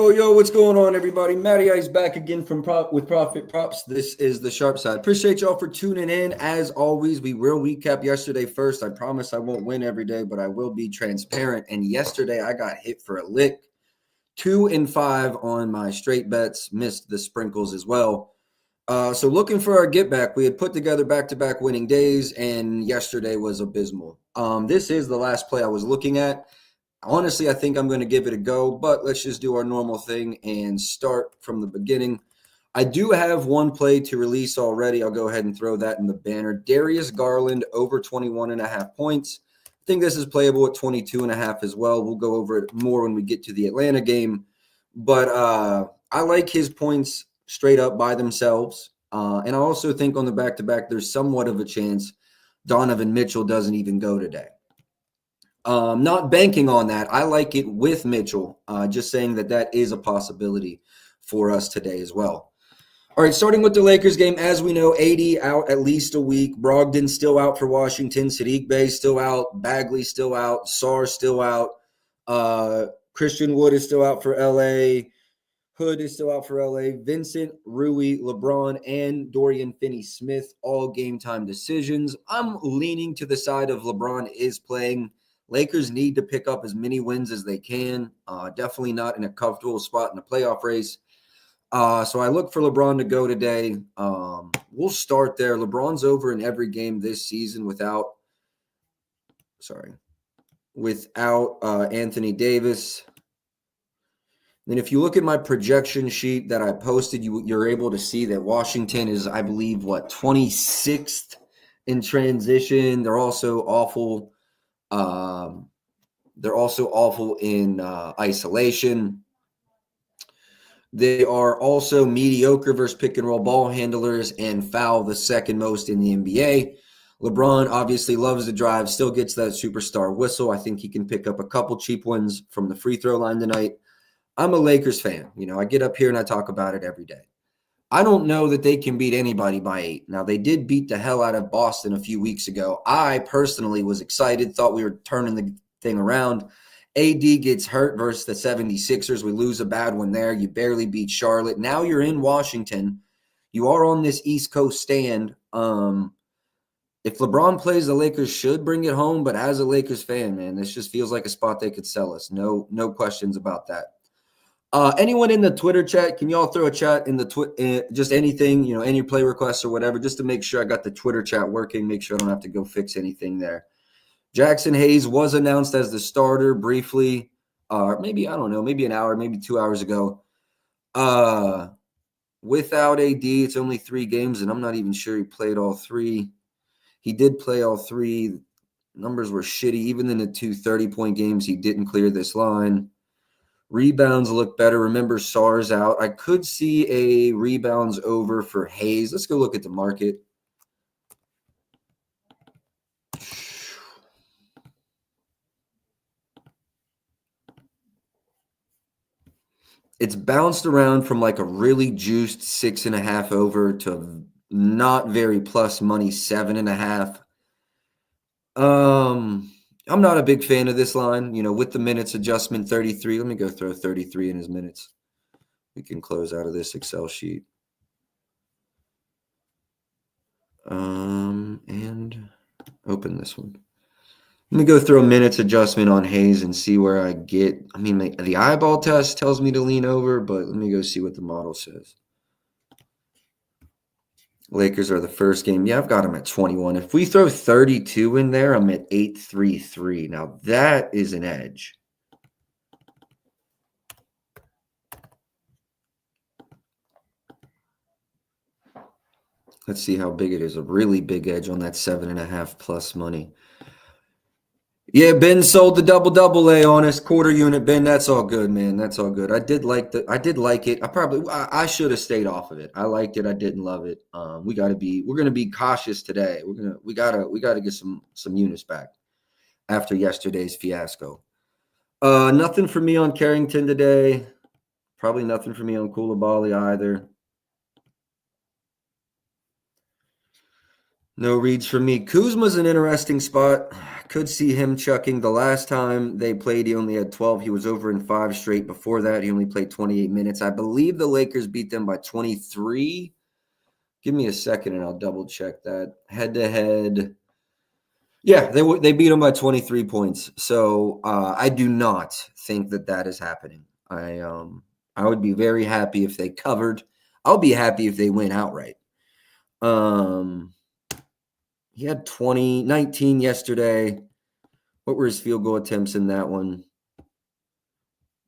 Yo, what's going on, everybody? Matty Ice back again with Profit Props. This is the Sharp Side. Appreciate y'all for tuning in. As always, we will recap yesterday first. I promise I won't win every day, but I will be transparent. And yesterday, I got hit for a lick. 2 and 5 on my straight bets. Missed the sprinkles as well. So looking for our get back. We had put together back-to-back winning days, and yesterday was abysmal. This is the last play I was looking at. Honestly, I think I'm going to give it a go, but let's just do our normal thing and start from the beginning. I do have one play to release already. I'll go ahead and throw that in the banner. Darius Garland over 21.5 points. I think this is playable at 22.5 as well. We'll go over it more when we get to the Atlanta game. But I like his points straight up by themselves. And I also think on the back-to-back, there's somewhat of a chance Donovan Mitchell doesn't even go today. Not banking on that. I like it with Mitchell. Just saying that is a possibility for us today as well. All right, starting with the Lakers game. As we know, AD out at least a week. Brogdon still out for Washington. Sadiq Bey still out. Bagley still out. Sarr still out. Christian Wood is still out for LA. Hood is still out for LA. Vincent, Rui, LeBron, and Dorian Finney-Smith, all game time decisions. I'm leaning to the side of LeBron is playing. Lakers need to pick up as many wins as they can. Definitely not in a comfortable spot in the playoff race. So I look for LeBron to go today. We'll start there. LeBron's over in every game this season without Anthony Davis. Then if you look at my projection sheet that I posted, you're able to see that Washington is, I believe, 26th in transition. They're also awful. They're also awful in isolation. They are also mediocre versus pick and roll ball handlers and foul the second most in the NBA. LeBron obviously loves to drive, still gets that superstar whistle. I think he can pick up a couple cheap ones from the free throw line tonight. I'm a Lakers fan. I get up here and I talk about it every day. I don't know that they can beat anybody by 8. Now, they did beat the hell out of Boston a few weeks ago. I personally was excited, thought we were turning the thing around. AD gets hurt versus the 76ers. We lose a bad one there. You barely beat Charlotte. Now you're in Washington. You are on this East Coast stand. If LeBron plays, the Lakers should bring it home. But as a Lakers fan, man, this just feels like a spot they could sell us. No questions about that. Anyone in the Twitter chat, can y'all throw a chat in the just anything, any play requests or whatever, just to make sure I got the Twitter chat working, make sure I don't have to go fix anything there. Jackson Hayes was announced as the starter briefly, maybe an hour, maybe 2 hours ago. Without AD, it's only 3 games, and I'm not even sure he played all 3. He did play all 3. Numbers were shitty. Even in the 2 30-point games, he didn't clear this line. Rebounds look better. Remember, Sarr's out. I could see a rebounds over for Hayes. Let's go look at the market. It's bounced around from a really juiced 6.5 over to not very plus money 7.5. I'm not a big fan of this line, with the minutes adjustment 33. Let me go throw 33 in his minutes. We can close out of this Excel sheet. And open this one. Let me go throw a minutes adjustment on Hayes and see where I get. The eyeball test tells me to lean over, but let me go see what the model says. Lakers are the first game. Yeah, I've got them at 21. If we throw 32 in there, I'm at 8.33. Now, that is an edge. Let's see how big it is. A really big edge on that 7.5 plus money. Yeah, Ben sold the double A on us, quarter unit. Ben, that's all good, man. That's all good. I did like it. I should have stayed off of it. I liked it. I didn't love it. We're gonna be cautious today. We gotta get some units back after yesterday's fiasco. Nothing for me on Carrington today. Probably nothing for me on Koulibaly either. No reads for me. Kuzma's an interesting spot. Could see him chucking. The last time they played, he only had 12. He was over in 5 straight. Before that, he only played 28 minutes. I believe the Lakers beat them by 23. Give me a second and I'll double check that. Head to head. Yeah, they beat them by 23 points. So I do not think that is happening. I would be very happy if they covered. I'll be happy if they win outright. He had 19 yesterday. What were his field goal attempts in that one?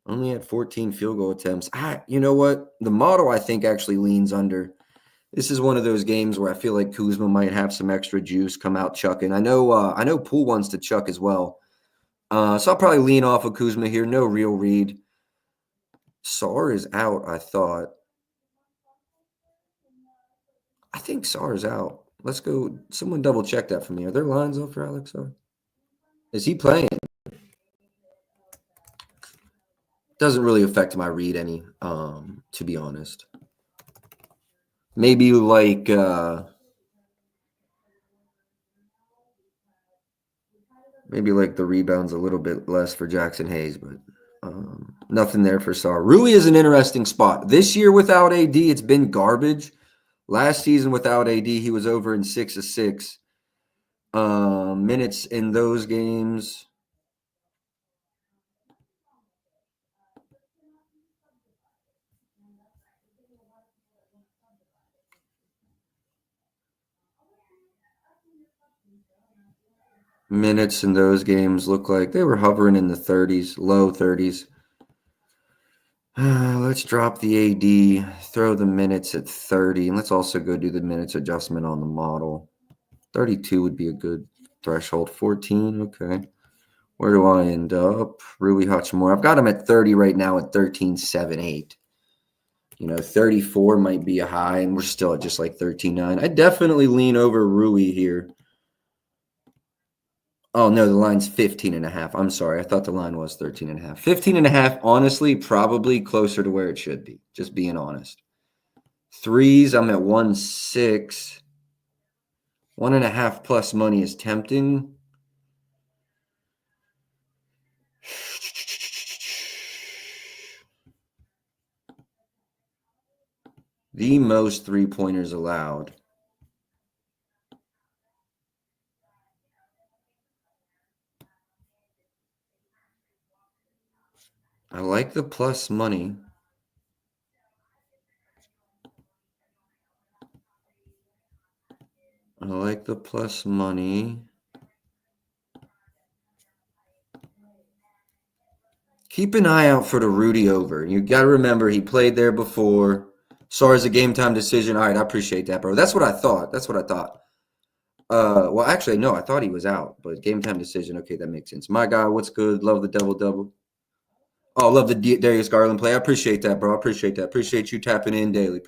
Only had 14 field goal attempts. You know what? The model, I think, actually leans under. This is one of those games where I feel like Kuzma might have some extra juice, come out chucking. I know Poole wants to chuck as well. So I'll probably lean off of Kuzma here. No real read. Sarr is out, I thought. I think Sarr is out. Let's go. Someone double check that for me. Are there lines up for Alex Sarr? Is he playing? Doesn't really affect my read any, to be honest. Maybe like the rebounds a little bit less for Jackson Hayes, but nothing there for Sarr. Rui is an interesting spot. This year without AD, it's been garbage. Last season without AD, he was over in 6 of 6. Minutes in those games. Minutes in those games look like they were hovering in the 30s, low 30s. Let's drop the AD, throw the minutes at 30, and let's also go do the minutes adjustment on the model. 32 would be a good threshold. 14, okay. Where do I end up? Rui Hachimura. I've got him at 30 right now at 13.78. 34 might be a high, and we're still at just like 13.9. I definitely lean over Rui here. Oh, no, the line's 15.5. I'm sorry. I thought the line was 13.5. 15.5, honestly, probably closer to where it should be, just being honest. Threes, I'm at 1.6. 1.5 plus money is tempting. The most 3-pointers allowed. I like the plus money. I like the plus money. Keep an eye out for the Rudy over. You got to remember he played there before. Sarr's a game time decision. All right, I appreciate that, bro. That's what I thought. Well, actually, no, I thought he was out, but game time decision. Okay, that makes sense. My guy, what's good? Love the double. Oh, love the Darius Garland play. I appreciate that, bro. I appreciate that. Appreciate you tapping in daily.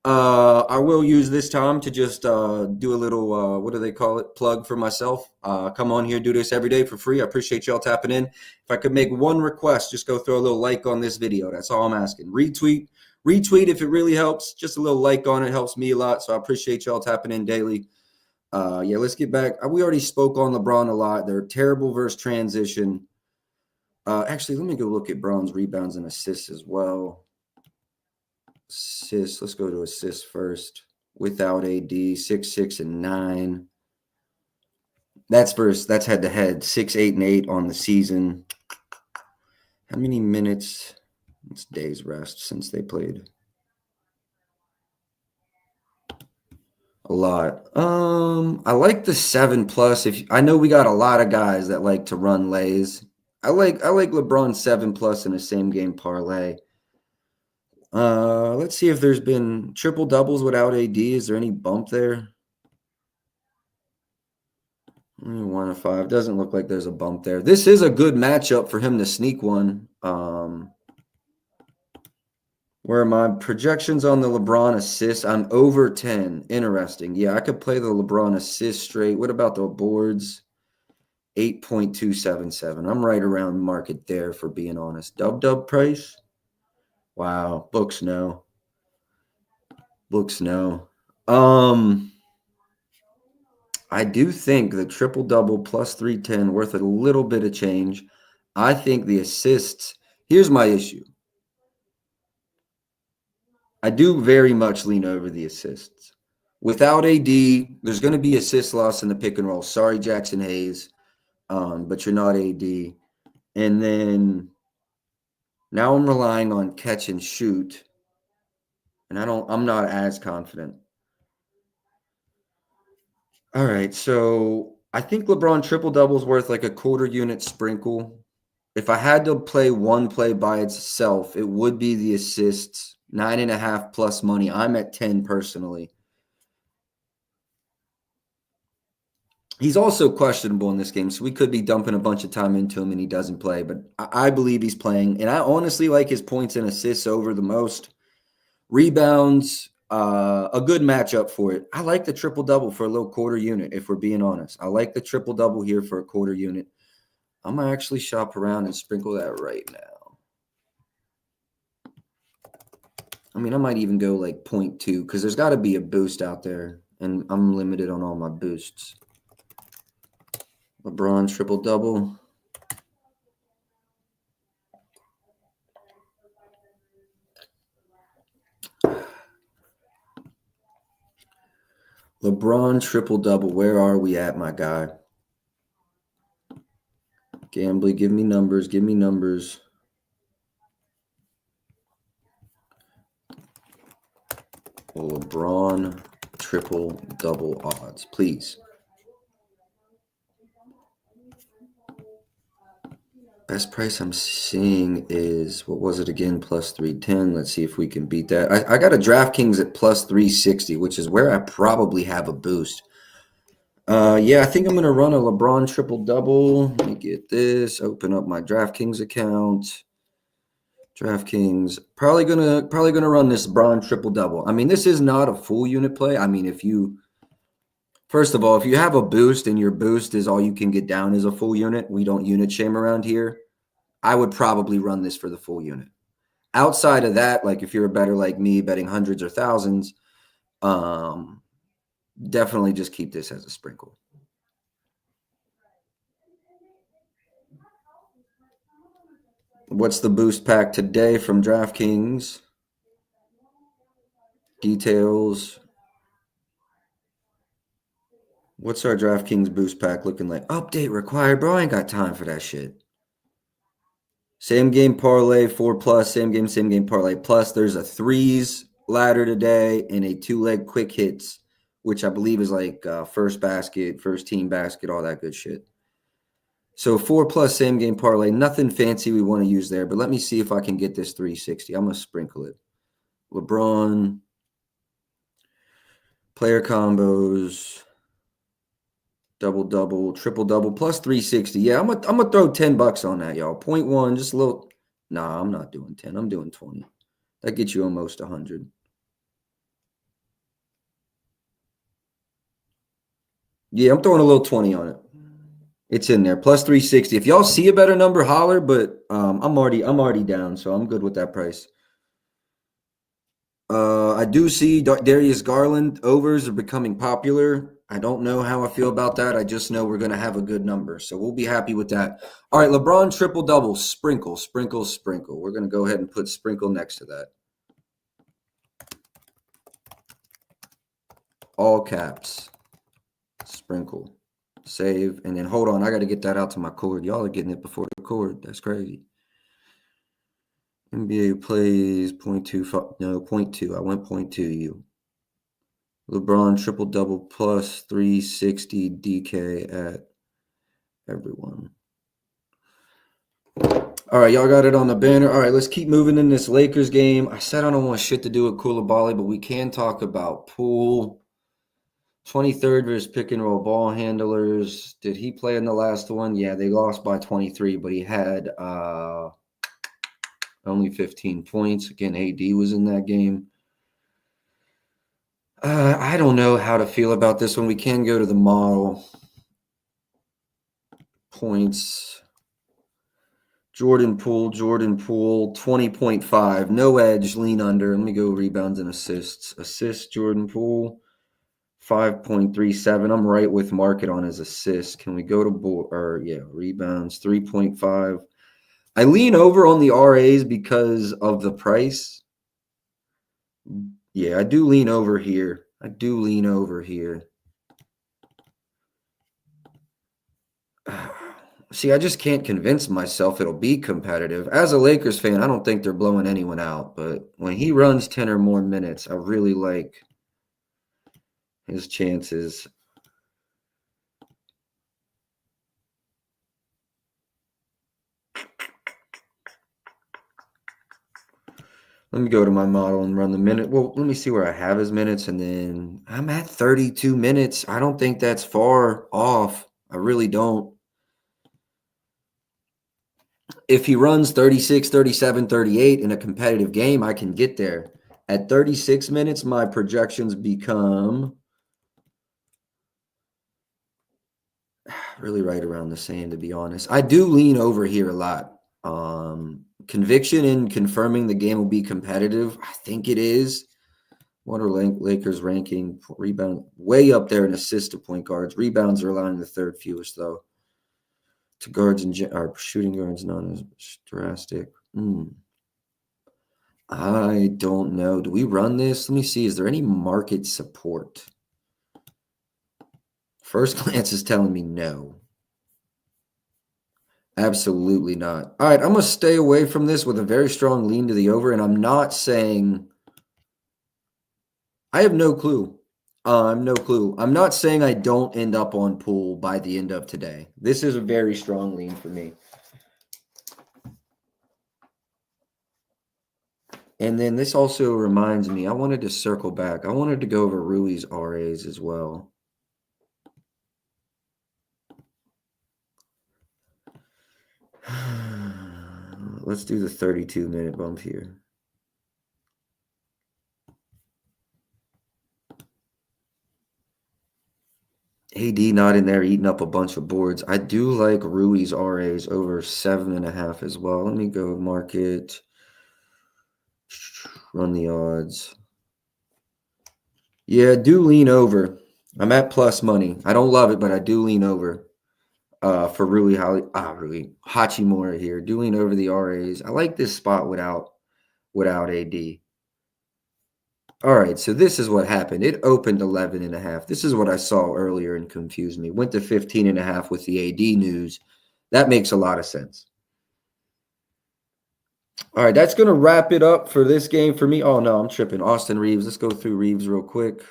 I will use this time to just do a little, what do they call it? Plug for myself. Come on here, do this every day for free. I appreciate y'all tapping in. If I could make one request, just go throw a little like on this video. That's all I'm asking. Retweet if it really helps. Just a little like on it helps me a lot. So I appreciate y'all tapping in daily. Yeah, let's get back. We already spoke on LeBron a lot. They're terrible versus transition. Actually, let me go look at Braun's rebounds and assists as well. Assists. Let's go to assists first. Without AD, 6, 6, and 9. That's head to head. 6, 8, and 8 on the season. How many minutes? It's days rest since they played. A lot. I like the 7+. I know we got a lot of guys that like to run lays. I like LeBron 7+ in a same game parlay. Let's see if there's been triple doubles without AD. Is there any bump there? 1 of 5. Doesn't look like there's a bump there. This is a good matchup for him to sneak one. Where are my projections on the LeBron assists? I'm over 10. Interesting. Yeah, I could play the LeBron assist straight. What about the boards? 8.277. I'm right around market there, for being honest. Dub price? Wow. Books no. I do think the triple-double plus 310 worth a little bit of change. I think the assists, here's my issue. I do very much lean over the assists. Without AD, there's going to be assist loss in the pick and roll. Sorry, Jackson Hayes, but you're not AD. And then now I'm relying on catch and shoot, and I'm not as confident. All right, so I think LeBron triple-double is worth like a quarter unit sprinkle. If I had to play one play by itself, it would be the assists, 9.5 plus money. I'm at 10 personally. He's also questionable in this game, so we could be dumping a bunch of time into him and he doesn't play. But I believe he's playing, and I honestly like his points and assists over the most. Rebounds, a good matchup for it. I like the triple-double for a little quarter unit, if we're being honest. I like the triple-double here for a quarter unit. I'm going to actually shop around and sprinkle that right now. I mean, I might even go like 0.2 because there's got to be a boost out there, and I'm limited on all my boosts. LeBron triple-double. LeBron triple-double. Where are we at, my guy? Gambly, give me numbers. Give me numbers. LeBron triple-double odds, please. Best price I'm seeing is, what was it again? Plus 310. Let's see if we can beat that. I got a DraftKings at plus 360, which is where I probably have a boost. Yeah, I think I'm going to run a LeBron triple-double. Let me get this. Open up my DraftKings account. DraftKings. Probably gonna run this LeBron triple-double. I mean, this is not a full unit play. I mean, first of all, if you have a boost and your boost is all you can get down is a full unit, we don't unit shame around here, I would probably run this for the full unit. Outside of that, like if you're a better like me betting hundreds or thousands, definitely just keep this as a sprinkle. What's the boost pack today from DraftKings? Details. What's our DraftKings boost pack looking like? Update required, bro. I ain't got time for that shit. Same game parlay, 4+, same game parlay plus. There's a threes ladder today and a 2-leg quick hits, which I believe is like first basket, first team basket, all that good shit. So 4+ same game parlay, nothing fancy we want to use there, but let me see if I can get this 360. I'm going to sprinkle it. LeBron, player combos, double-double, triple-double, plus 360. Yeah, I'm gonna throw $10 on that, y'all. 0.1, just a little. Nah, I'm not doing 10. I'm doing 20. That gets you almost 100. Yeah, I'm throwing a little 20 on it. It's in there. Plus 360. If y'all see a better number, holler, but I'm already down, so I'm good with that price. I do see Darius Garland overs are becoming popular. I don't know how I feel about that. I just know we're going to have a good number, so we'll be happy with that. All right, LeBron triple-double, sprinkle, sprinkle, sprinkle. We're going to go ahead and put sprinkle next to that. All caps, sprinkle, save, and then hold on. I got to get that out to my cord. Y'all are getting it before the cord. That's crazy. NBA plays 0.25. No, 0.2. I went 0.2 you. LeBron triple-double plus 360 DK at everyone. All right, y'all got it on the banner. All right, let's keep moving in this Lakers game. I said I don't want shit to do with Koulibaly, but we can talk about Poole. 23rd versus pick and roll ball handlers. Did he play in the last one? Yeah, they lost by 23, but he had only 15 points. Again, AD was in that game. I don't know how to feel about this one. We can go to the model. Points. Jordan Poole, 20.5. No edge, lean under. Let me go rebounds and assists. Assist, Jordan Poole, 5.37. I'm right with market on his assists. Can we go to rebounds 3.5. I lean over on the RAs because of the price. Yeah, I do lean over here. See, I just can't convince myself it'll be competitive. As a Lakers fan, I don't think they're blowing anyone out, but when he runs 10 or more minutes, I really like his chances. Let me go to my model and run the minute. Well, let me see where I have his minutes, and then I'm at 32 minutes. I don't think that's far off. I really don't. If he runs 36, 37, 38 in a competitive game, I can get there. At 36 minutes, my projections become really right around the same, to be honest. I do lean over here a lot. Conviction in confirming the game will be competitive. I think it is. What are Lakers ranking? Rebound way up there in assists to point guards. Rebounds are allowing the third fewest, though. To guards and shooting guards, not as drastic. I don't know. Do we run this? Let me see. Is there any market support? First glance is telling me no. Absolutely not. All right, I'm going to stay away from this with a very strong lean to the over, and I'm not saying – I have no clue. I'm not saying I don't end up on pool by the end of today. This is a very strong lean for me. And then this also reminds me, I wanted to circle back. I wanted to go over Rui's RAs as well. Let's do the 32-minute bump here. AD not in there eating up a bunch of boards. I do like Rui's RAs over 7.5 as well. Let me go market. Run the odds. Yeah, do lean over. I'm at plus money. I don't love it, but I do lean over. For Hachimura here. Do lean over the RAs. I like this spot without AD. All right, so this is what happened. It opened 11.5. This is what I saw earlier and confused me. Went to 15.5 with the AD news. That makes a lot of sense. All right, that's going to wrap it up for this game for me. Oh, no, I'm tripping. Austin Reeves. Let's go through Reeves real quick.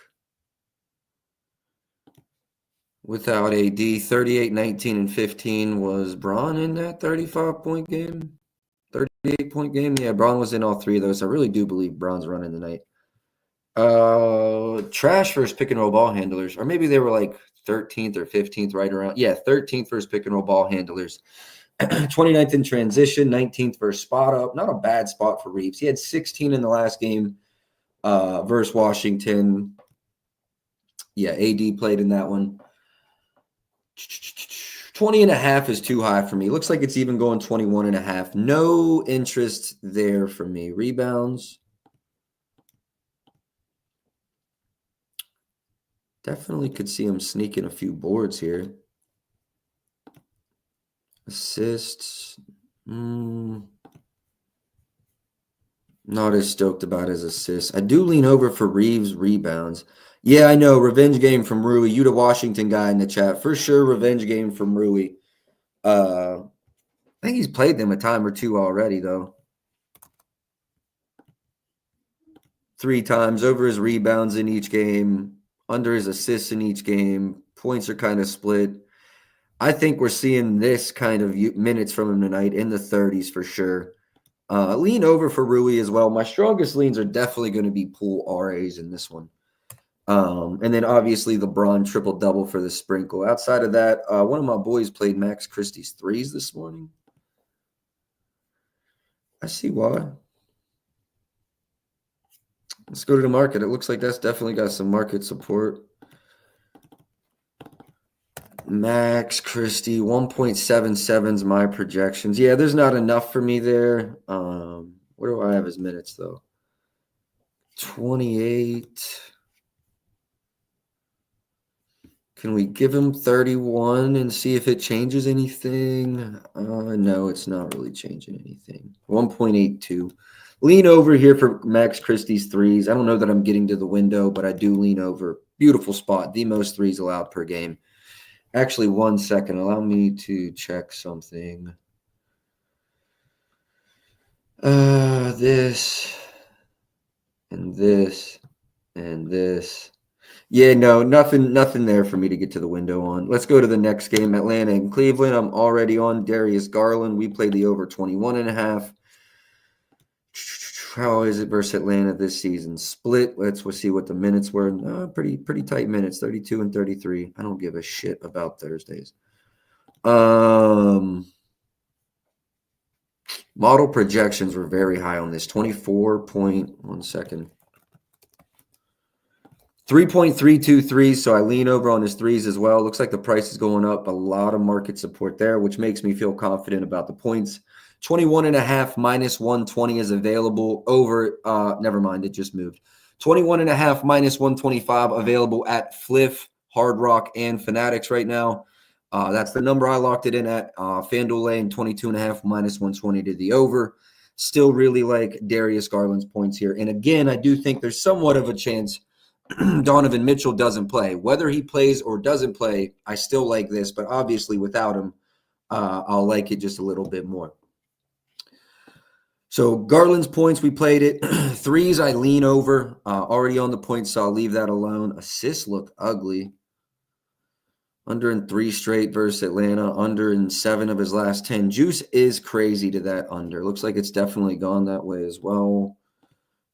Without AD, 38, 19, and 15. Was Braun in that 35-point game? 38-point game? Yeah, Braun was in all three of those. I really do believe Braun's running tonight. Trash versus pick and roll ball handlers, or maybe they were like 13th or 15th, right around. Yeah, 13th versus pick and roll ball handlers. 29th in transition, 19th versus spot up. Not a bad spot for Reeves. He had 16 in the last game versus Washington. Yeah, AD played in that one. 20.5 is too high for me. Looks like it's even going 21.5. No interest there for me. Rebounds. Definitely could see him sneaking a few boards here. Assists. Not as stoked about his assists. I do lean over for Reeves rebounds. Yeah, I know. Revenge game from Rui. You the Washington guy in the chat. For sure, revenge game from Rui. I think he's played them a time or two already, though. 3 times over his rebounds in each game, under his assists in each game. Points are kind of split. I think we're seeing this kind of minutes from him tonight in the 30s for sure. Lean over for Rui as well. My strongest leans are definitely going to be pool RAs in this one. And then obviously the Braun triple-double for the sprinkle. Outside of that, one of my boys played Max Christie's threes this morning. I see why. Let's go to the market. It looks like that's definitely got some market support. Max Christie, 1.77 is my projections. Yeah, there's not enough for me there. Where do I have his minutes, though? 28. Can we give him 31 and see if it changes anything? No, it's not really changing anything. 1.82. Lean over here for Max Christie's threes. I don't know that I'm getting to the window, but I do lean over. Beautiful spot. The most threes allowed per game. Actually, 1 second. Allow me to check something. This and this and this. Yeah, no, nothing there for me to get to the window on. Let's go to the next game, Atlanta and Cleveland. I'm already on Darius Garland. We played the over 21.5. How is it versus Atlanta this season? Split. We'll see what the minutes were. Pretty tight minutes, 32 and 33. I don't give a shit about Thursdays. Model projections were very high on this. 1 second. 3.323, so I lean over on his threes as well. Looks like the price is going up. A lot of market support there, which makes me feel confident about the points. 21.5 minus 120 is available over. Never mind, it just moved. 21.5 minus 125 available at Fliff, Hard Rock, and Fanatics right now. That's the number I locked it in at. FanDuel Lane, 22.5 minus 120 to the over. Still really like Darius Garland's points here. And again, I do think there's somewhat of a chance Donovan Mitchell doesn't play. Whether he plays or doesn't play, I still like this. But obviously without him, I'll like it just a little bit more. So Garland's points, we played it. Threes, I lean over. Already on the points, so I'll leave that alone. Assists look ugly. Under in 3 straight versus Atlanta. Under in 7 of his last 10. Juice is crazy to that under. Looks like it's definitely gone that way as well.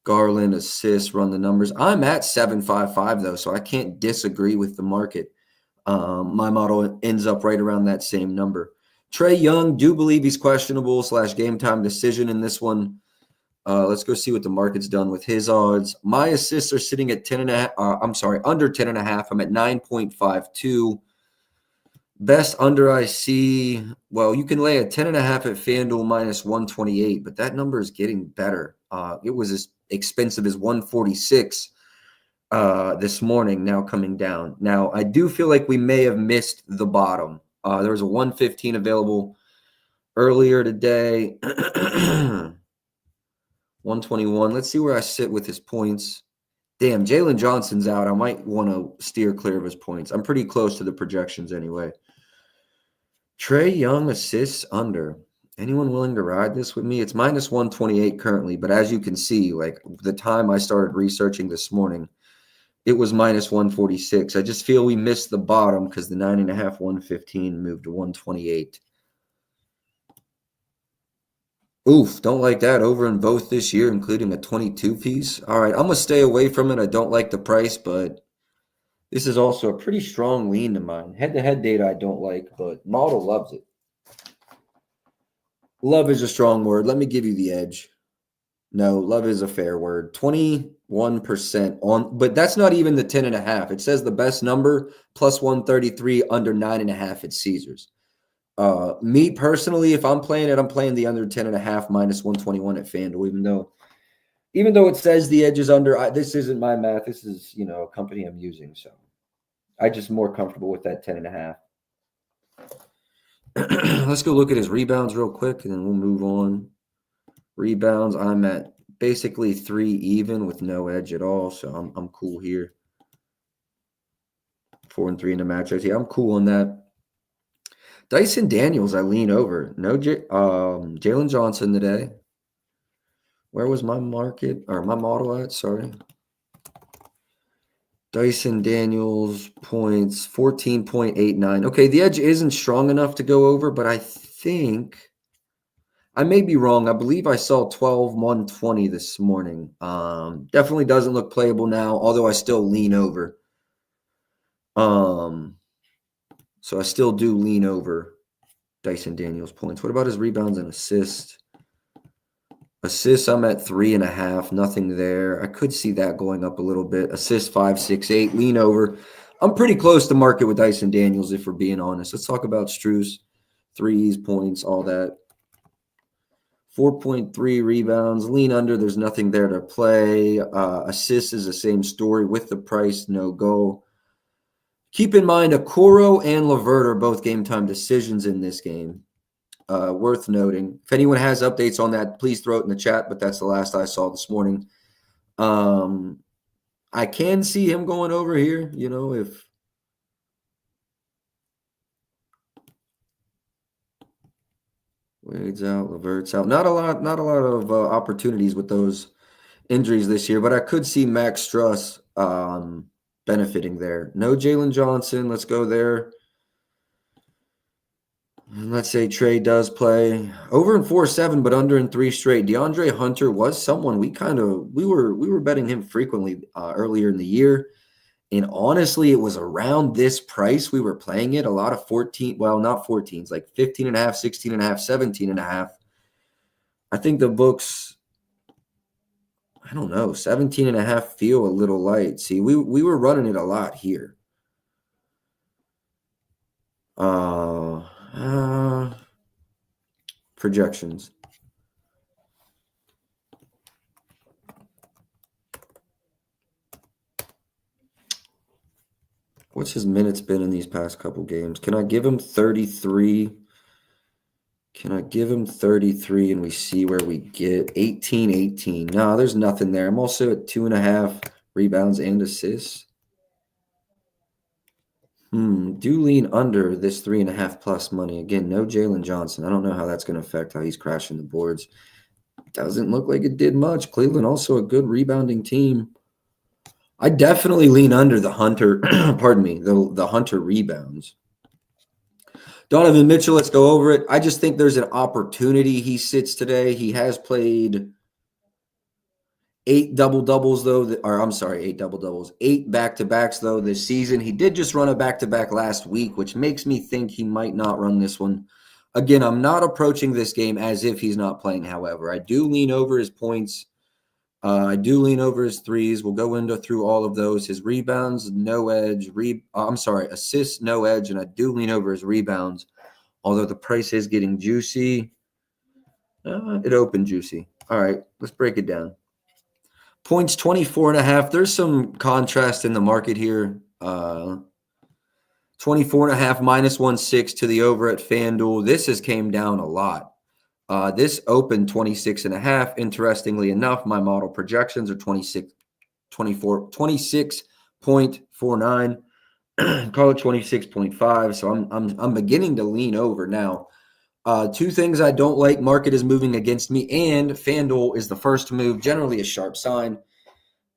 Garland, assists, run the numbers. I'm at 7.55 though, so I can't disagree with the market. My model ends up right around that same number. Trae Young, do believe he's questionable / game time decision in this one. Let's go see what the market's done with his odds. My assists are sitting at 10.5. Under 10.5. I'm at 9.52. Best under I see. Well, you can lay a 10.5 at FanDuel minus 128, but that number is getting better. It was as expensive as 146 this morning, now coming down. Now, I do feel like we may have missed the bottom. There was a 115 available earlier today. 121. Let's see where I sit with his points. Damn, Jalen Johnson's out. I might want to steer clear of his points. I'm pretty close to the projections anyway. Trae Young assists under. Anyone willing to ride this with me? It's minus 128 currently, but as you can see, like the time I started researching this morning, it was minus 146. I just feel we missed the bottom because the 9.5, 115 moved to 128. Oof, don't like that. Over in both this year, including a 22 piece. All right, I'm going to stay away from it. I don't like the price, but this is also a pretty strong lean to mine. Head-to-head data I don't like, but model loves it. Love is a strong word. Let me give you the edge. No, love is a fair word. 21% on, but that's not even the 10.5. It says the best number plus 133 under 9.5 at Caesars. Me personally, if I'm playing it, I'm playing the under 10.5 minus 121 at FanDuel, even though it says the edge is under. This isn't my math. This is, a company I'm using. So I just more comfortable with that 10.5. Let's go look at his rebounds real quick, and then we'll move on. Rebounds, I'm at basically 3 even with no edge at all, so I'm cool here. 4 and 3 in the matchups. Yeah, I'm cool on that. Dyson Daniels, I lean over. No Jalen Johnson today. Where was my market or my model at? Sorry. Dyson Daniels points 14.89. Okay, the edge isn't strong enough to go over, but I think I may be wrong. I believe I saw 12-120 this morning. Definitely doesn't look playable now, although I still lean over. So I still do lean over Dyson Daniels points. What about his rebounds and assists? Assists, I'm at 3.5. Nothing there. I could see that going up a little bit. Assist 5, 6, 8. Lean over. I'm pretty close to market with Dyson Daniels, if we're being honest. Let's talk about Strus. Threes, points, all that. 4.3 rebounds. Lean under. There's nothing there to play. Assists is the same story with the price. No go. Keep in mind, Okoro and Levert are both game time decisions in this game. Worth noting. If anyone has updates on that, please throw it in the chat, but that's the last I saw this morning. I can see him going over here, if Wade's out, Levert's out. Not a lot of opportunities with those injuries this year, but I could see Max Struss benefiting there. No Jalen Johnson. Let's go there. Let's say Trey does play over in 4-7, but under in 3 straight. DeAndre Hunter was someone we were betting him frequently earlier in the year. And honestly, it was around this price we were playing it. A lot of 14, well, not 14s, like 15 and a half, 16 and a half, 17 and a half. I think the books, I don't know, 17 and a half feel a little light. See, we were running it a lot here. Projections. What's his minutes been in these past couple games? Can I give him 33? Can I give him 33 and we see where we get 18? No, there's nothing there. I'm also at 2.5 rebounds and assists. Do lean under this 3.5 plus money. Again, no Jalen Johnson. I don't know how that's going to affect how he's crashing the boards. Doesn't look like it did much. Cleveland also a good rebounding team. I definitely lean under the Hunter, pardon me, the Hunter rebounds. Donovan Mitchell, let's go over it. I just think there's an opportunity he sits today. He has played 8 double-doubles, though, or I'm sorry, 8 double-doubles, 8 back-to-backs, though, this season. He did just run a back-to-back last week, which makes me think he might not run this one. Again, I'm not approaching this game as if he's not playing, however. I do lean over his points. I do lean over his threes. We'll go through all of those. His rebounds, no edge. Assists, no edge, and I do lean over his rebounds. Although the price is getting juicy. It opened juicy. All right, let's break it down. Points 24.5. There's some contrast in the market here. 24.5 minus 1.6 to the over at FanDuel. This has came down a lot. This opened 26.5. Interestingly enough, my model projections are 26.49. Call it 26.5. So I'm beginning to lean over now. 2 things I don't like. Market is moving against me, and FanDuel is the first to move. Generally a sharp sign.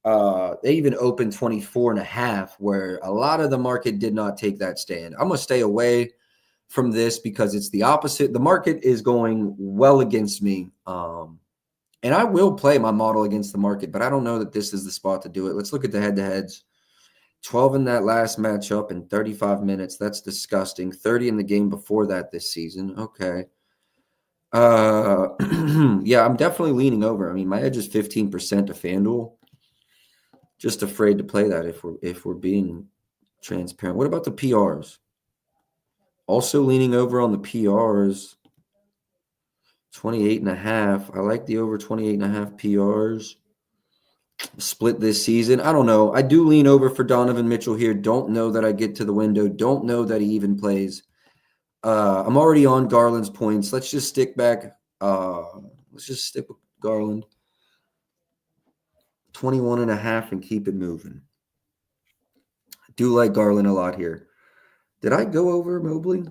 They even opened 24.5, where a lot of the market did not take that stand. I'm going to stay away from this because it's the opposite. The market is going well against me. And I will play my model against the market, but I don't know that this is the spot to do it. Let's look at the head-to-heads. 12 in that last matchup in 35 minutes. That's disgusting. 30 in the game before that this season. Okay. Yeah, I'm definitely leaning over. I mean, my edge is 15% to FanDuel. Just afraid to play that if we're being transparent. What about the PRs? Also leaning over on the PRs. 28.5. I like the over 28.5 PRs. Split this season. I don't know. I do lean over for Donovan Mitchell here. Don't know that I get to the window. Don't know that he even plays. I'm already on Garland's points. Let's just stick back. Let's just stick with Garland. 21.5 and keep it moving. I do like Garland a lot here. Did I go over Mobley?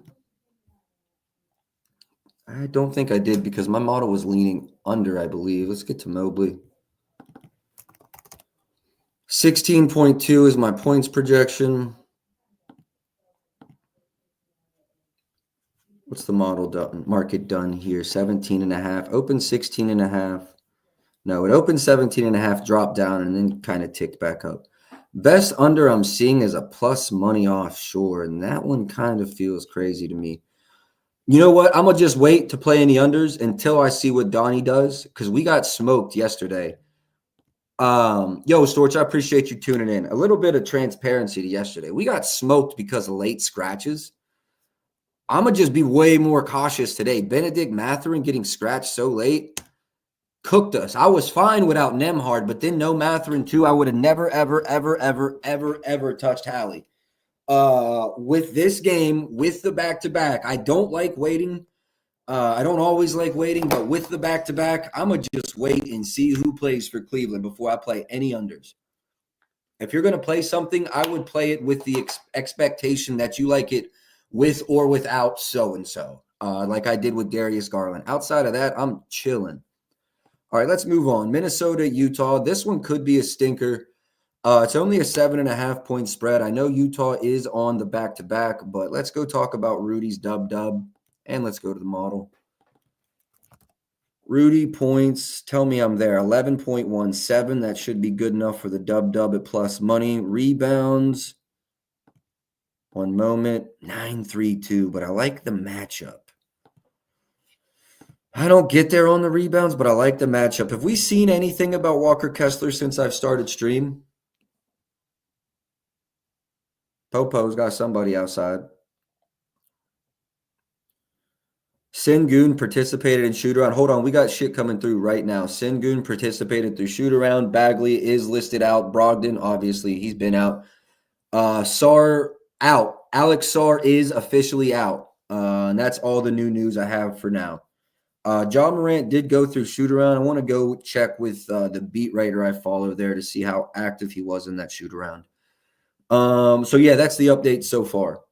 I don't think I did because my model was leaning under, I believe. Let's get to Mobley. 16.2 is my points projection. What's the model market done here? 17.5. Open 16.5. No, it opened 17.5, dropped down, and then kind of ticked back up. Best under I'm seeing is a plus money offshore, and that one kind of feels crazy to me. You know what? I'm going to just wait to play any unders until I see what Donnie does because we got smoked yesterday. Yo, Storch, I appreciate you tuning in. A little bit of transparency to yesterday. We got smoked because of late scratches. I'm going to just be way more cautious today. Benedict Mathurin getting scratched so late cooked us. I was fine without Nemhard, but then no Mathurin too. I would have never, ever, ever, ever, ever, ever touched Hallie. With this game, with the back-to-back, I don't like waiting. I don't always like waiting, but with the back-to-back, I'm going to just wait and see who plays for Cleveland before I play any unders. If you're going to play something, I would play it with the expectation that you like it with or without so-and-so, like I did with Darius Garland. Outside of that, I'm chilling. All right, let's move on. Minnesota, Utah. This one could be a stinker. It's only a 7.5-point spread. I know Utah is on the back-to-back, but let's go talk about Rudy's dub-dub, and let's go to the model. Rudy points, tell me I'm there, 11.17. That should be good enough for the dub-dub at plus money. Rebounds, one moment, 9.32, but I like the matchup. I don't get there on the rebounds, but I like the matchup. Have we seen anything about Walker Kessler since I've started stream? Popo's got somebody outside. Sengun participated in shoot-around. Hold on, we got shit coming through right now. Sengun participated through shoot-around. Bagley is listed out. Brogdon, obviously, he's been out. Sarr out. Alex Sarr is officially out. And that's all the new news I have for now. John Morant did go through shoot-around. I want to go check with the beat writer I follow there to see how active he was in that shoot-around. So, yeah, that's the update so far.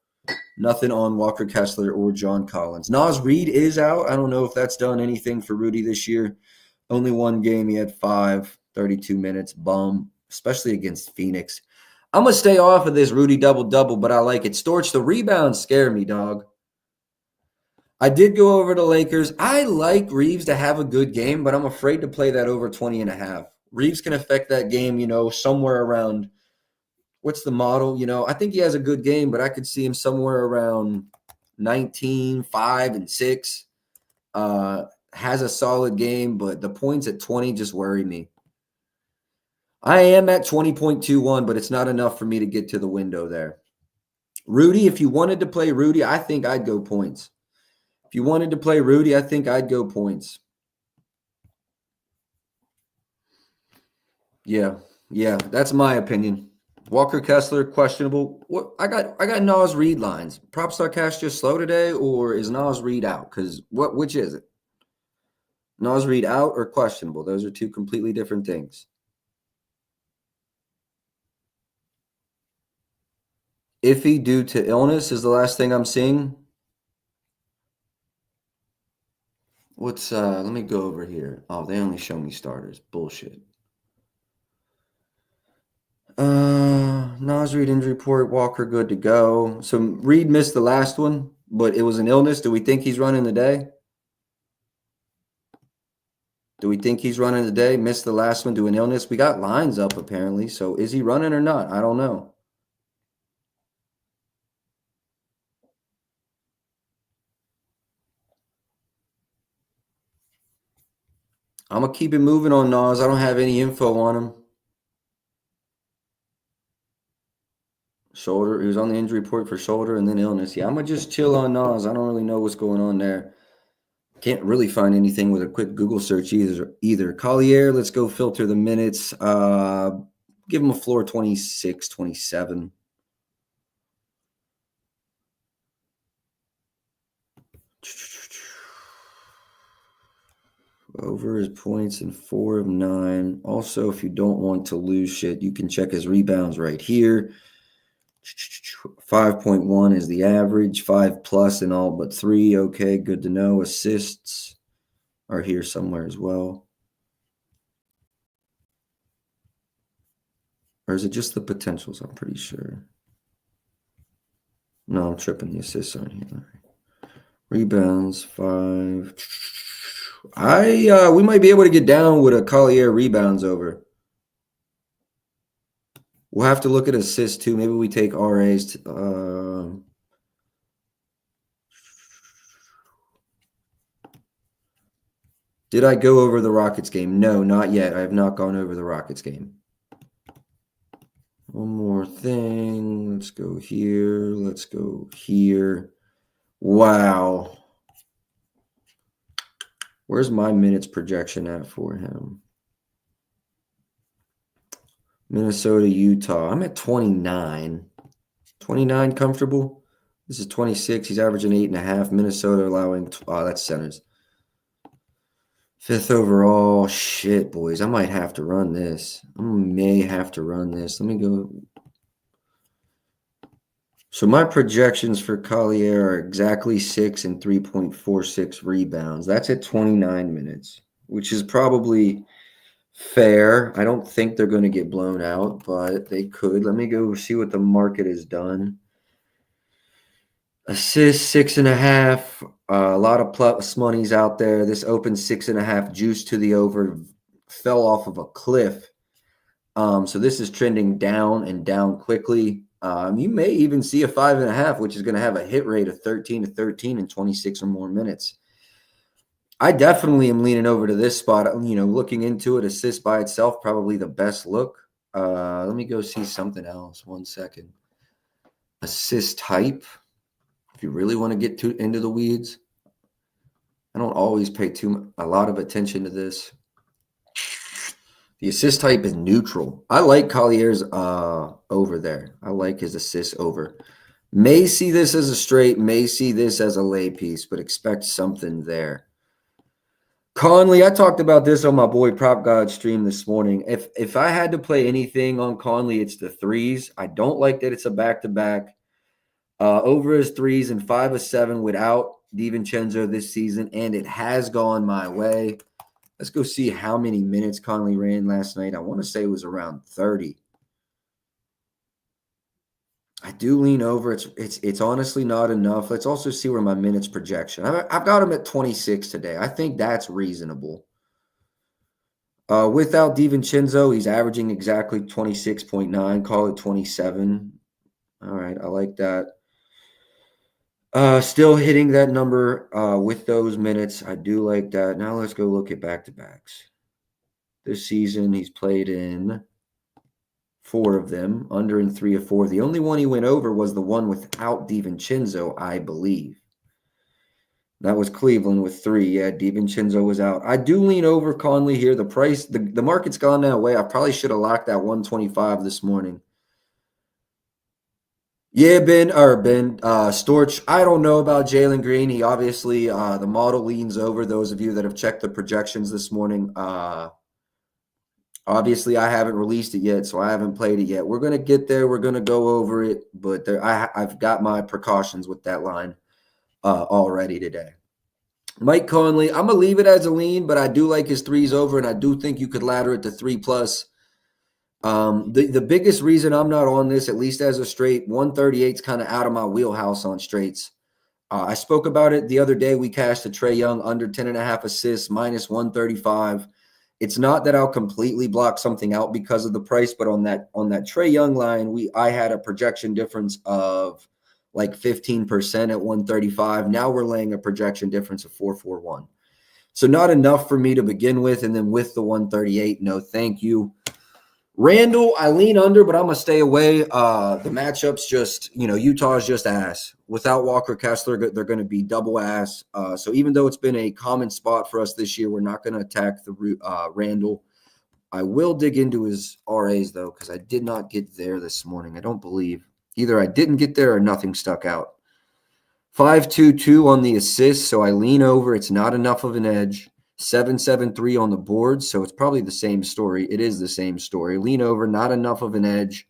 Nothing on Walker Kessler or John Collins. Naz Reid is out. I don't know if that's done anything for Rudy this year. Only one game. He had 32 minutes. Bum, especially against Phoenix. I'm going to stay off of this Rudy double-double, but I like it. Storch, the rebounds scare me, dog. I did go over to Lakers. I like Reeves to have a good game, but I'm afraid to play that over 20.5. Reeves can affect that game, somewhere around – what's the model? I think he has a good game, but I could see him somewhere around 19, 5, and 6. Has a solid game, but the points at 20 just worry me. I am at 20.21, but it's not enough for me to get to the window there. Rudy, if you wanted to play Rudy, I think I'd go points. If you wanted to play Rudy, I think I'd go points. Yeah, that's my opinion. Walker Kessler, questionable. What I got Naz Reid lines. Propstar Cash just slow today, or is Naz Reid out? Because which is it? Naz Reid out or questionable? Those are two completely different things. Iffy due to illness is the last thing I'm seeing. What's let me go over here. Oh, they only show me starters. Bullshit. Naz Reid injury report, Walker good to go. So Reid missed the last one, but it was an illness. Do we think he's running the day? Missed the last one due to an illness. We got lines up apparently. So is he running or not? I don't know. I'm going to keep it moving on Nas. I don't have any info on him. Shoulder. He was on the injury report for shoulder and then illness. Yeah, I'm going to just chill on Nas. I don't really know what's going on there. Can't really find anything with a quick Google search either. Collier, let's go filter the minutes. Give him a floor 26, 27. Over his points in 4 of 9. Also, if you don't want to lose shit, you can check his rebounds right here. 5.1 is the average. 5 plus in all but 3. Okay, good to know. Assists are here somewhere as well. Or is it just the potentials? I'm pretty sure. No, I'm tripping. The assists aren't here. Rebounds, 5. We might be able to get down with a Collier rebounds over. We'll have to look at assists too. Maybe we take RAs. Did I go over the Rockets game? No, not yet. I have not gone over the Rockets game. One more thing. Let's go here. Let's go here. Wow. Where's my minutes projection at for him? Minnesota, Utah. I'm at 29. 29 comfortable. This is 26. He's averaging 8.5. Minnesota allowing, that's centers. 5th overall. Shit, boys. I might have to run this. I may have to run this. Let me go. So my projections for Collier are exactly 6 and 3.46 rebounds. That's at 29 minutes, which is probably fair. I don't think they're going to get blown out, but they could. Let me go see what the market has done. Assists 6.5. A lot of plus monies out there. This opened 6.5, juice to the over, fell off of a cliff. So this is trending down and down quickly. You may even see a 5.5, which is going to have a hit rate of 13 to 13 in 26 or more minutes. I definitely am leaning over to this spot. Looking into it, assist by itself, probably the best look. Let me go see something else. 1 second. Assist type. If you really want to get into the weeds, I don't always pay a lot of attention to this. The assist type is neutral. I like Collier's over there. I like his assist over. May see this as a straight, may see this as a lay piece, but expect something there. Conley, I talked about this on my boy Prop God stream this morning. If I had to play anything on Conley, it's the threes. I don't like that it's a back-to-back. Over his threes and 5 of 7 without DiVincenzo this season, and it has gone my way. Let's go see how many minutes Conley ran last night. I want to say it was around 30. I do lean over. It's honestly not enough. Let's also see where my minutes projection. I've got him at 26 today. I think that's reasonable. Without DiVincenzo, he's averaging exactly 26.9. Call it 27. All right, I like that. Still hitting that number with those minutes. I do like that. Now let's go look at back-to-backs. This season, he's played in 4 of them, under in 3 of 4. The only one he went over was the one without DiVincenzo, I believe. That was Cleveland with 3. Yeah, DiVincenzo was out. I do lean over Conley here. The price, the market's gone that way. I probably should have locked that 125 this morning. Yeah, Ben, Storch, I don't know about Jalen Green. He obviously, the model leans over. Those of you that have checked the projections this morning, obviously I haven't released it yet, so I haven't played it yet. We're going to get there. We're going to go over it, but I've got my precautions with that line already today. Mike Conley, I'm going to leave it as a lean, but I do like his threes over, and I do think you could ladder it to 3+. The biggest reason I'm not on this, at least as a straight, 138 is kind of out of my wheelhouse on straights. I spoke about it the other day. We cashed a Trae Young under 10.5 assists, minus 135. It's not that I'll completely block something out because of the price, but on that Trae Young line, I had a projection difference of like 15% at 135. Now we're laying a projection difference of 441. So not enough for me to begin with, and then with the 138, no thank you. Randall, I lean under, but I'm going to stay away. The matchups just, Utah is just ass. Without Walker Kessler, they're going to be double ass. So even though it's been a common spot for us this year, we're not going to attack the Randall. I will dig into his RAs, though, because I did not get there this morning. I don't believe. Either I didn't get there or nothing stuck out. 5-2-2 on the assist, so I lean over. It's not enough of an edge. 7-7-3 on the board, so it's probably the same story. It is the same story. Lean over, not enough of an edge.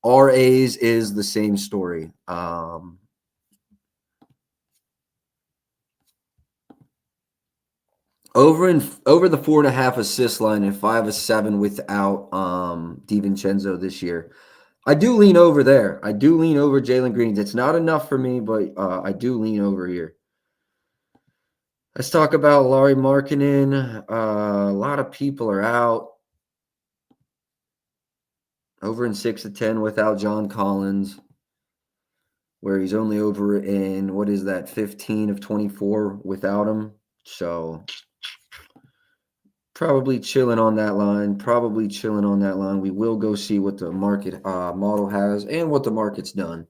RAs is the same story. Over the 4.5 assist line and 5 of 7 without DiVincenzo this year. I do lean over there. I do lean over Jalen Green. It's not enough for me, but I do lean over here. Let's talk about Lauri Markkanen. A lot of people are out. Over in 6 of 10 without John Collins, where he's only over in, 15 of 24 without him. So probably chilling on that line. We will go see what the market model has and what the market's done.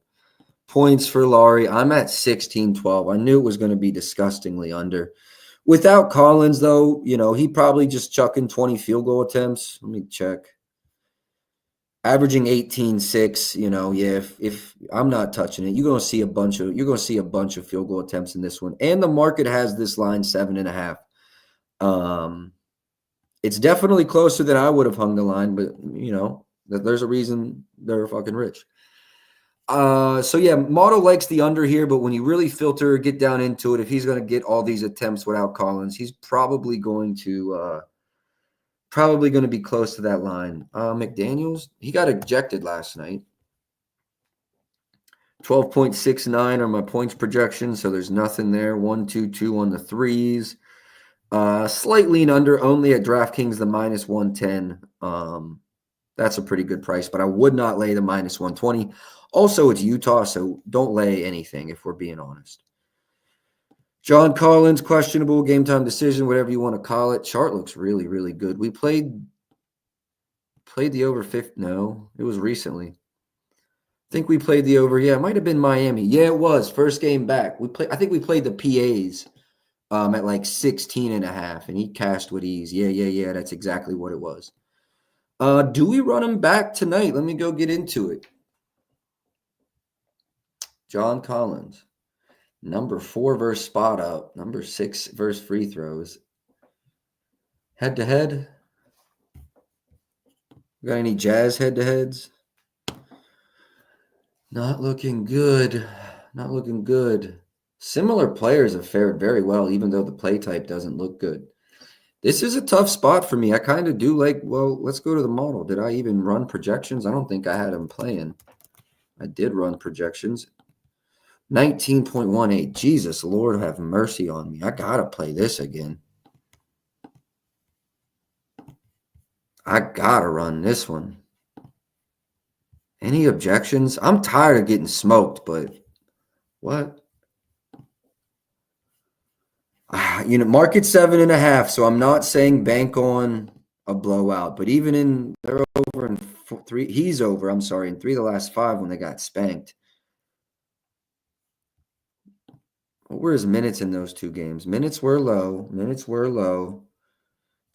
Points for Lauri. I'm at 16-12. I knew it was going to be disgustingly under. Without Collins, though, he probably just chucking 20 field goal attempts. Let me check. averaging 18-6, yeah, if I'm not touching it, you're going to see a bunch of field goal attempts in this one. And the market has this line 7.5. It's definitely closer than I would have hung the line, but there's a reason they're fucking rich. So yeah, Model likes the under here, but when you really get down into it, if he's going to get all these attempts without Collins, he's probably going to be close to that line. McDaniels, he got ejected last night. 12.69 are my points projection, so there's nothing there. 1-2-2 on the threes. Slight lean under, only at DraftKings, the -110. That's a pretty good price, but I would not lay the -120. Also, it's Utah, so don't lay anything if we're being honest. John Collins, questionable game time decision, whatever you want to call it. Chart looks really, really good. We played the over 50. No, it was recently. I think we played the over. Yeah, it might have been Miami. Yeah, it was. First game back. I think we played the PAs at like 16.5, and he cashed with ease. Yeah. That's exactly what it was. Do we run him back tonight? Let me go get into it. John Collins, number 4 versus spot up, number 6 versus free throws. Head to head. Got any Jazz head to heads? Not looking good. Not looking good. Similar players have fared very well, even though the play type doesn't look good. This is a tough spot for me. I kind of do let's go to the model. Did I even run projections? I don't think I had him playing. I did run projections. 19.18. Jesus, Lord, have mercy on me. I got to play this again. I got to run this one. Any objections? I'm tired of getting smoked, but what? Market 7.5, so I'm not saying bank on a blowout, but even they're over in 3. He's over, I'm sorry, in 3 of the last 5 when they got spanked. What were his minutes in those 2 games? Minutes were low.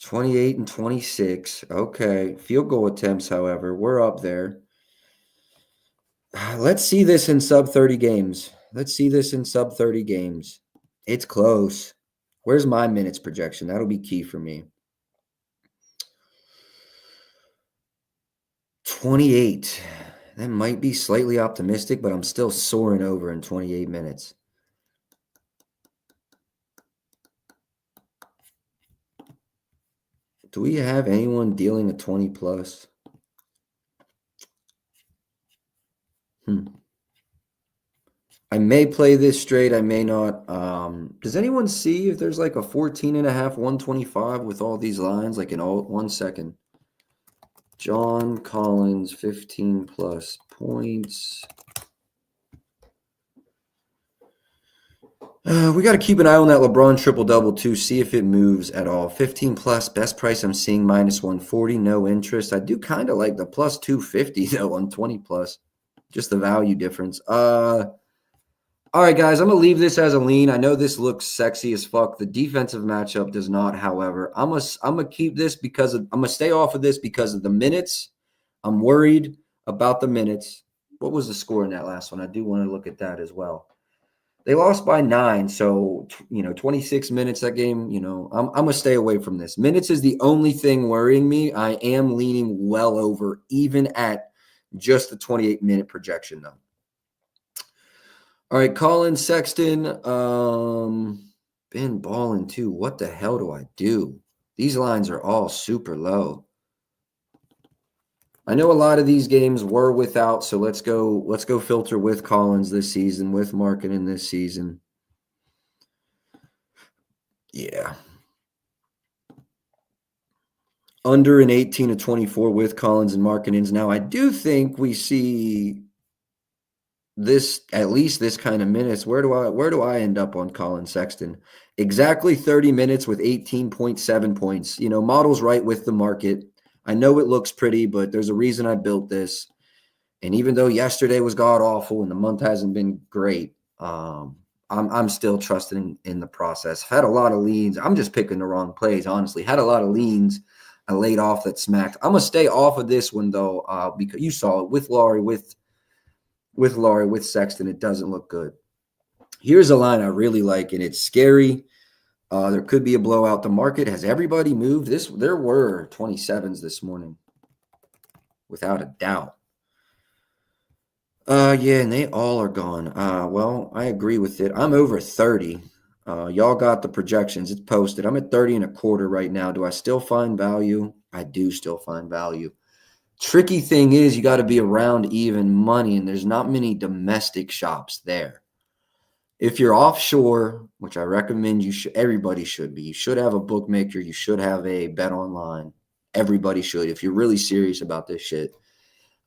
28 and 26. Okay. Field goal attempts, however, we're up there. Let's see this in sub 30 games. It's close. Where's my minutes projection? That'll be key for me. 28. That might be slightly optimistic, but I'm still soaring over in 28 minutes. Do we have anyone dealing a 20 plus? I may play this straight. I may not. Does anyone see if there's like a 14.5, 125 with all these lines? Like in all 1 second. John Collins, 15 plus points. We got to keep an eye on that LeBron triple-double too, see if it moves at all. 15 plus, best price I'm seeing -140, no interest. I do kind of like the plus 250 though on 20 plus, just the value difference. All right, guys, I'm going to leave this as a lean. I know this looks sexy as fuck. The defensive matchup does not, however. I'm gonna keep this I'm going to stay off of this because of the minutes. I'm worried about the minutes. What was the score in that last one? I do want to look at that as well. They lost by 9, so 26 minutes that game. I'm gonna stay away from this. Minutes is the only thing worrying me. I am leaning well over, even at just the 28-minute projection, though. All right, Colin Sexton, been balling too. What the hell do I do? These lines are all super low. I know a lot of these games were without, so let's go filter with Collins this season, with Markkanen this season. Yeah. Under an 18 to 24 with Collins and Markkanen's. Now, I do think we see this, at least this kind of minutes. Where do I end up on Colin Sexton? Exactly 30 minutes with 18.7 points. Model's right with the market. I know it looks pretty, but there's a reason I built this. And even though yesterday was god awful and the month hasn't been great, I'm still trusting in the process. I've had a lot of leans. I'm just picking the wrong plays, honestly. Had a lot of leans I laid off that smacked. I'm gonna stay off of this one though, because you saw it with Laurie, with Sexton. It doesn't look good. Here's a line I really like, and it's scary. There could be a blowout. The market has everybody moved. There were 27s this morning, without a doubt. Yeah, and they all are gone. Well, I agree with it. I'm over 30. Y'all got the projections. It's posted. I'm at 30 and a quarter right now. Do I still find value? I do still find value. Tricky thing is you got to be around even money, and there's not many domestic shops there. If you're offshore, which I recommend everybody should be. You should have a bookmaker. You should have a bet online. Everybody should, if you're really serious about this shit.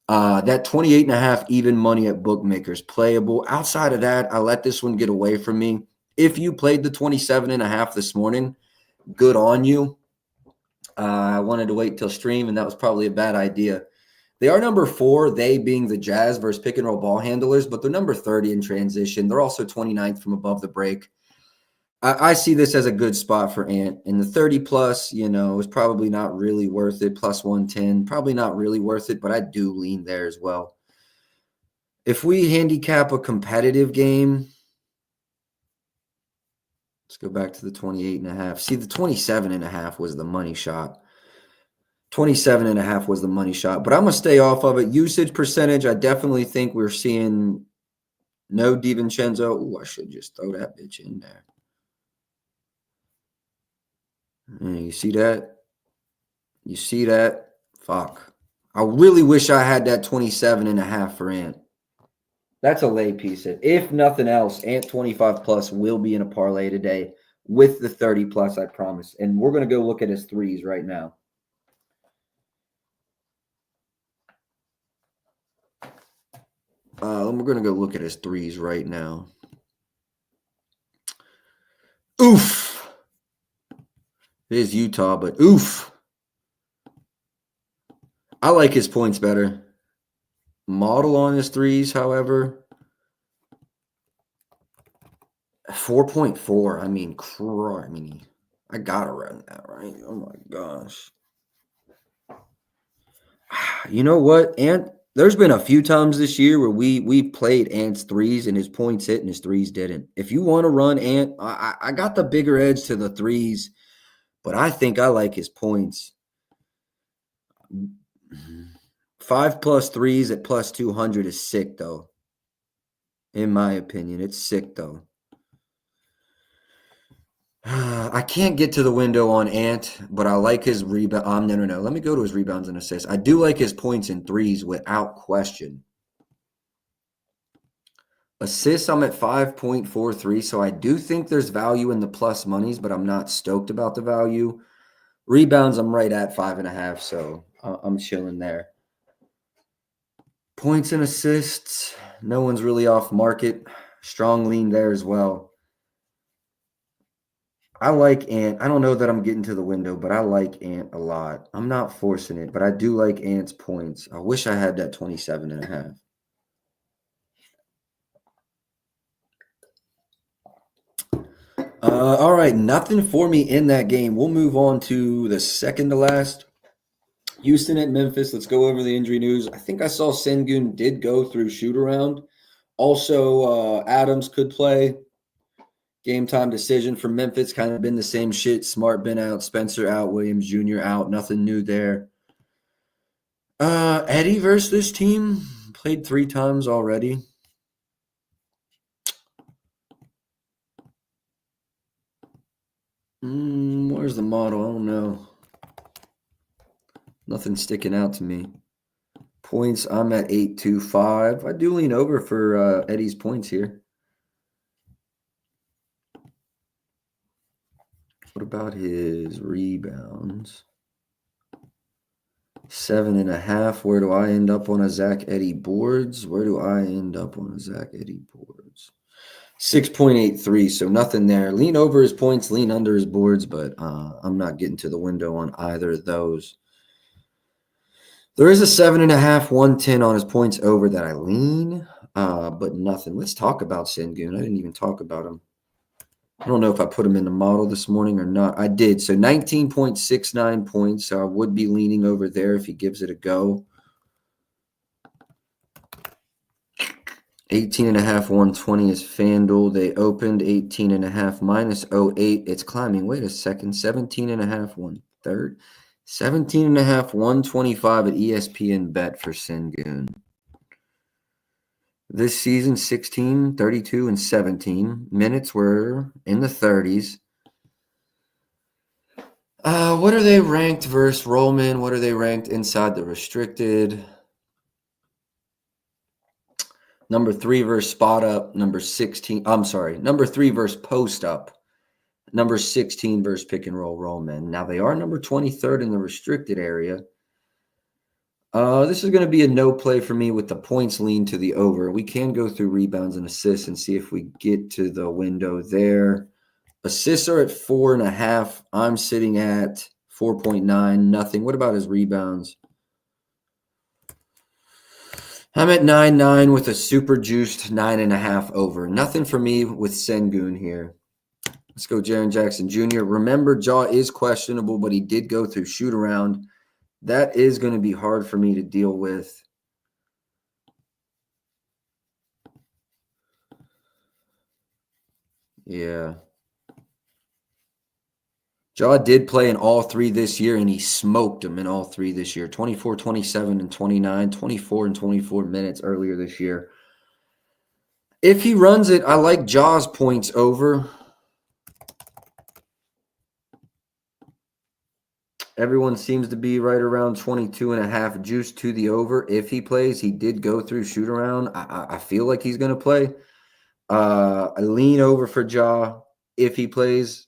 That 28.5 even money at bookmakers playable. Outside of that, I let this one get away from me. If you played the 27.5 this morning, good on you. I wanted to wait till stream, and that was probably a bad idea. They are number 4, they being the Jazz versus pick and roll ball handlers, but they're number 30 in transition. They're also 29th from above the break. I see this as a good spot for Ant. And the 30 plus, is probably not really worth it. Plus 110, probably not really worth it, but I do lean there as well. If we handicap a competitive game, let's go back to the 28.5. See, the 27.5 was the money shot. 27.5 was the money shot, but I'm going to stay off of it. Usage percentage, I definitely think we're seeing no DiVincenzo. Oh, I should just throw that bitch in there. You see that? You see that? Fuck. I really wish I had that 27.5 for Ant. That's a lay piece. If nothing else, Ant 25 plus will be in a parlay today with the 30 plus, I promise. And we're going to go look at his threes right now. We're going to go look at his threes right now. Oof. It is Utah, but oof. I like his points better. Model on his threes, however, 4.4. I got to run that, right? Oh, my gosh. You know what, Ant? There's been a few times this year where we played Ant's threes and his points hit and his threes didn't. If you want to run Ant, I got the bigger edge to the threes, but I think I like his points. 5 plus threes at plus 200 is sick, though. In my opinion, it's sick, though. I can't get to the window on Ant, but I like his rebound. No. Let me go to his rebounds and assists. I do like his points in threes without question. Assists, I'm at 5.43, so I do think there's value in the plus monies, but I'm not stoked about the value. Rebounds, I'm right at 5.5, so I'm chilling there. Points and assists, no one's really off market. Strong lean there as well. I like Ant. I don't know that I'm getting to the window, but I like Ant a lot. I'm not forcing it, but I do like Ant's points. I wish I had that 27.5. All right, nothing for me in that game. We'll move on to the second to last. Houston at Memphis. Let's go over the injury news. I think I saw Sengun did go through shoot around. Also, Adams could play. Game time decision for Memphis, kind of been the same shit. Smart been out, Spencer out, Williams Jr. out. Nothing new there. Eddie versus this team. Played 3 times already. Where's the model? I don't know. Nothing sticking out to me. Points, I'm at 8.25. I do lean over for Eddie's points here. What about his rebounds? 7.5. Where do I end up on a Zach Edey boards? 6.83, so nothing there. Lean over his points, lean under his boards, but I'm not getting to the window on either of those. There is a 7.5, 110 on his points over that I lean, but nothing. Let's talk about Sengun. I didn't even talk about him. I don't know if I put him in the model this morning or not. I did. So 19.69 points. So I would be leaning over there if he gives it a go. 18.5, 120 is FanDuel. They opened 18.5 minus 08. It's climbing. Wait a second. 17.5, 1/3. 17.5, 125 at ESPN bet for Sengun. This season, 16, 32, and 17. Minutes were in the 30s. What are they ranked versus Rollman? What are they ranked inside the restricted? Number 3 versus spot up. Number 16. I'm sorry. Number 3 versus post up. Number 16 versus pick and roll Rollman. Now they are number 23rd in the restricted area. This is going to be a no play for me with the points lean to the over. We can go through rebounds and assists and see if we get to the window there. Assists are at 4.5. I'm sitting at 4.9. Nothing. What about his rebounds? I'm at 9.9 with a super juiced 9.5 over. Nothing for me with Sengun here. Let's go Jaren Jackson Jr. Remember, Jaw is questionable, but he did go through shoot around. That is going to be hard for me to deal with. Yeah. Jaw did play in all 3 this year, and he smoked them in all 3 this year. 24, 27, and 29. 24 and 24 minutes earlier this year. If he runs it, I like Jaw's points over. Everyone seems to be right around 22.5 juice to the over. If he plays, he did go through shoot around. I feel like he's going to play. I lean over for Jaw if he plays.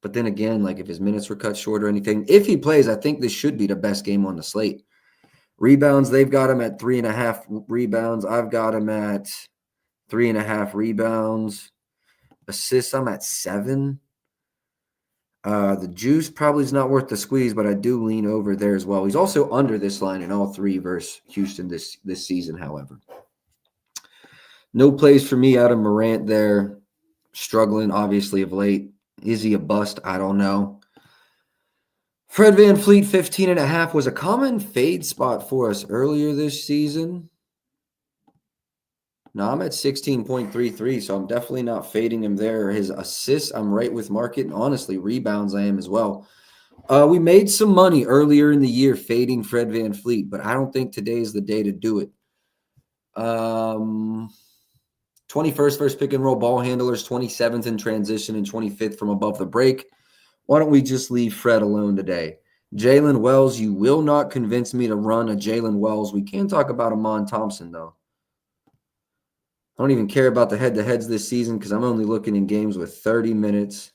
But then again, like if his minutes were cut short or anything, if he plays, I think this should be the best game on the slate. Rebounds, they've got him at 3.5 rebounds. I've got him at 3.5 rebounds. Assists, I'm at 7. The juice probably is not worth the squeeze, but I do lean over there as well. He's also under this line in all 3 versus Houston this season, however. No plays for me out of Morant there. Struggling, obviously, of late. Is he a bust? I don't know. Fred VanVleet, 15.5 was a common fade spot for us earlier this season. No, I'm at 16.33, so I'm definitely not fading him there. His assists, I'm right with market, and honestly, rebounds I am as well. We made some money earlier in the year fading Fred VanVleet, but I don't think today is the day to do it. 21st versus pick and roll ball handlers, 27th in transition, and 25th from above the break. Why don't we just leave Fred alone today? Jalen Wells, you will not convince me to run a Jalen Wells. We can talk about Amon Thompson, though. I don't even care about the head-to-heads this season because I'm only looking in games with 30 minutes.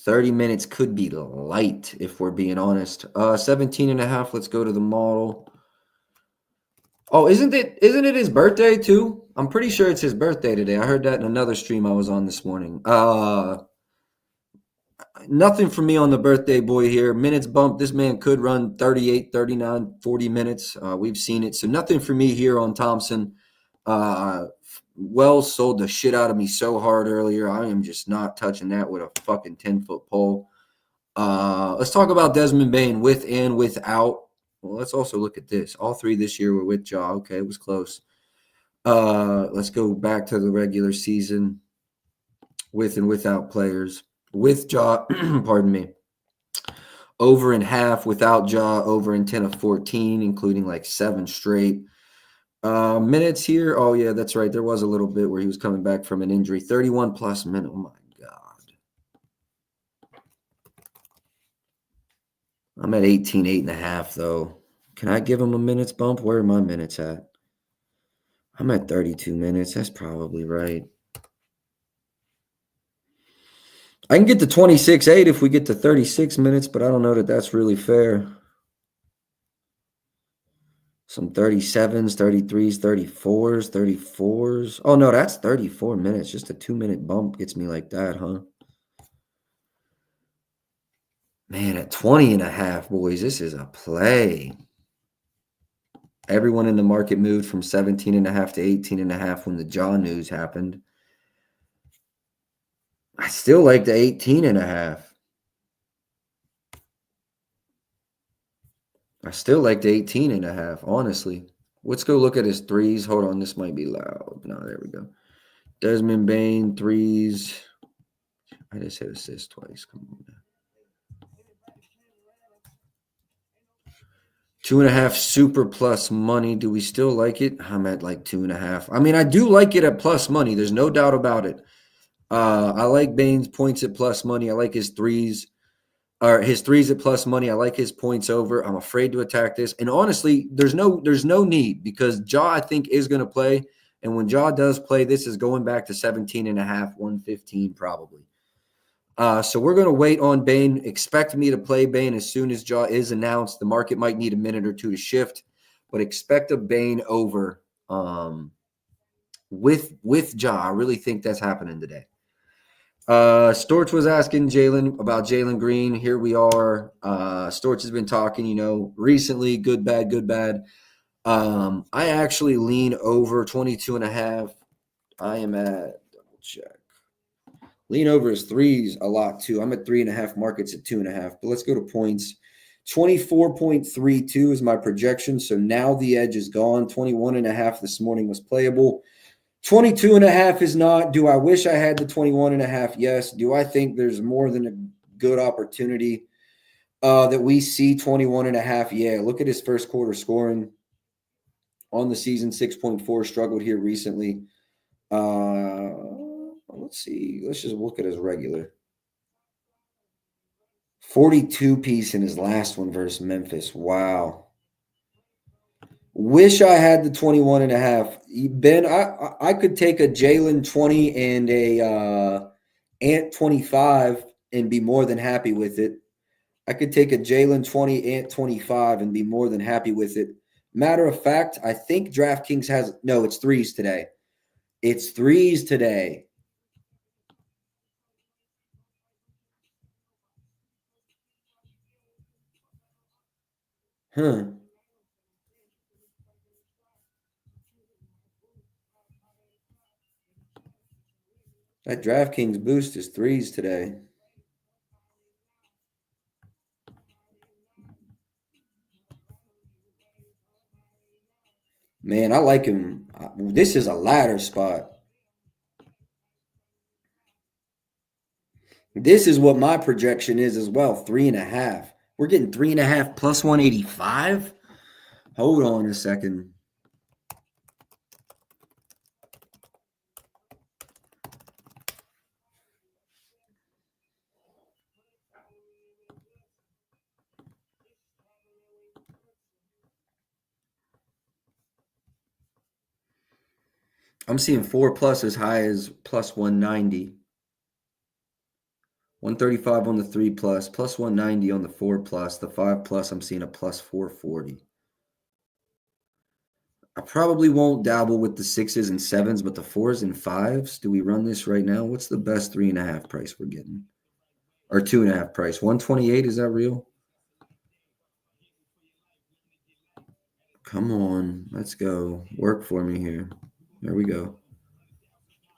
30 minutes could be light if we're being honest. 17.5, let's go to the model. Oh, isn't it his birthday too? I'm pretty sure it's his birthday today. I heard that in another stream I was on this morning. Nothing for me on the birthday boy here. Minutes bump. This man could run 38, 39, 40 minutes. We've seen it. So nothing for me here on Thompson. Wells sold the shit out of me so hard earlier. I am just not touching that with a fucking 10-foot pole. Let's talk about Desmond Bane with and without. Well, let's also look at this. All 3 this year were with Ja. Okay, it was close. Let's go back to the regular season with and without players. With Ja, pardon me, over in half. Without Ja, over in 10 of 14, including like 7 straight. Minutes here. Oh, yeah, that's right. There was a little bit where he was coming back from an injury. 31 plus minutes. Oh, my God. I'm at 18, 8.5, though. Can I give him a minutes bump? Where are my minutes at? I'm at 32 minutes. That's probably right. I can get to 26.8 if we get to 36 minutes, but I don't know that that's really fair. Some 37s, 33s, 34s, 34s. Oh, no, that's 34 minutes. Just a 2-minute bump gets me like that, huh? Man, at 20.5, boys, this is a play. Everyone in the market moved from 17.5 to 18.5 when the jaw news happened. I still like the 18.5. I still like the 18.5, honestly. Let's go look at his threes. Hold on, this might be loud. No, there we go. Desmond Bain, threes. I just hit assist twice. Come on. 2.5 super plus money. Do we still like it? I'm at like 2.5. I mean, I do like it at plus money. There's no doubt about it. I like Bain's points at plus money. I like his threes. Or his threes at plus money. I like his points over. I'm afraid to attack this. And honestly, there's no need because Jaw, I think, is going to play. And when Jaw does play, this is going back to 17.5, 115 probably. So we're going to wait on Bain. Expect me to play Bain as soon as Jaw is announced. The market might need a minute or two to shift, but expect a Bain over with Jaw. I really think that's happening today. Storch was asking Jalen about Jalen Green. Here we are. Storch has been talking, recently, good, bad, good, bad. I actually lean over 22.5. I am at, double check. Lean over his threes a lot too. I'm at 3.5, markets at 2.5. But let's go to points. 24.32 is my projection. So now the edge is gone. 21.5 this morning was playable. 22.5 is not. Do I wish I had the 21.5? Yes. Do I think there's more than a good opportunity that we see 21.5? Yeah. Look at his first quarter scoring on the season, 6.4, struggled here recently. Let's see. Let's just look at his regular. 42 piece in his last one versus Memphis. Wow. Wish I had the 21.5. Ben, I could take a Jalen 20 and a Ant 25 and be more than happy with it. I could take a Jalen 20, Ant 25 and be more than happy with it. Matter of fact, I think DraftKings has – no, it's threes today. It's threes today. Huh. That DraftKings boost is threes today. Man, I like him. This is a ladder spot. This is what my projection is as well, 3.5. We're getting 3.5 plus 185. Hold on a second. I'm seeing 4 plus as high as plus 190. 135 on the 3 plus, plus 190 on the 4 plus. The 5 plus, I'm seeing a plus 440. I probably won't dabble with the 6s and 7s, but the 4s and 5s, do we run this right now? What's the best 3.5 price we're getting? Or 2.5 price? 128, is that real? Come on, let's go. Work for me here. There we go.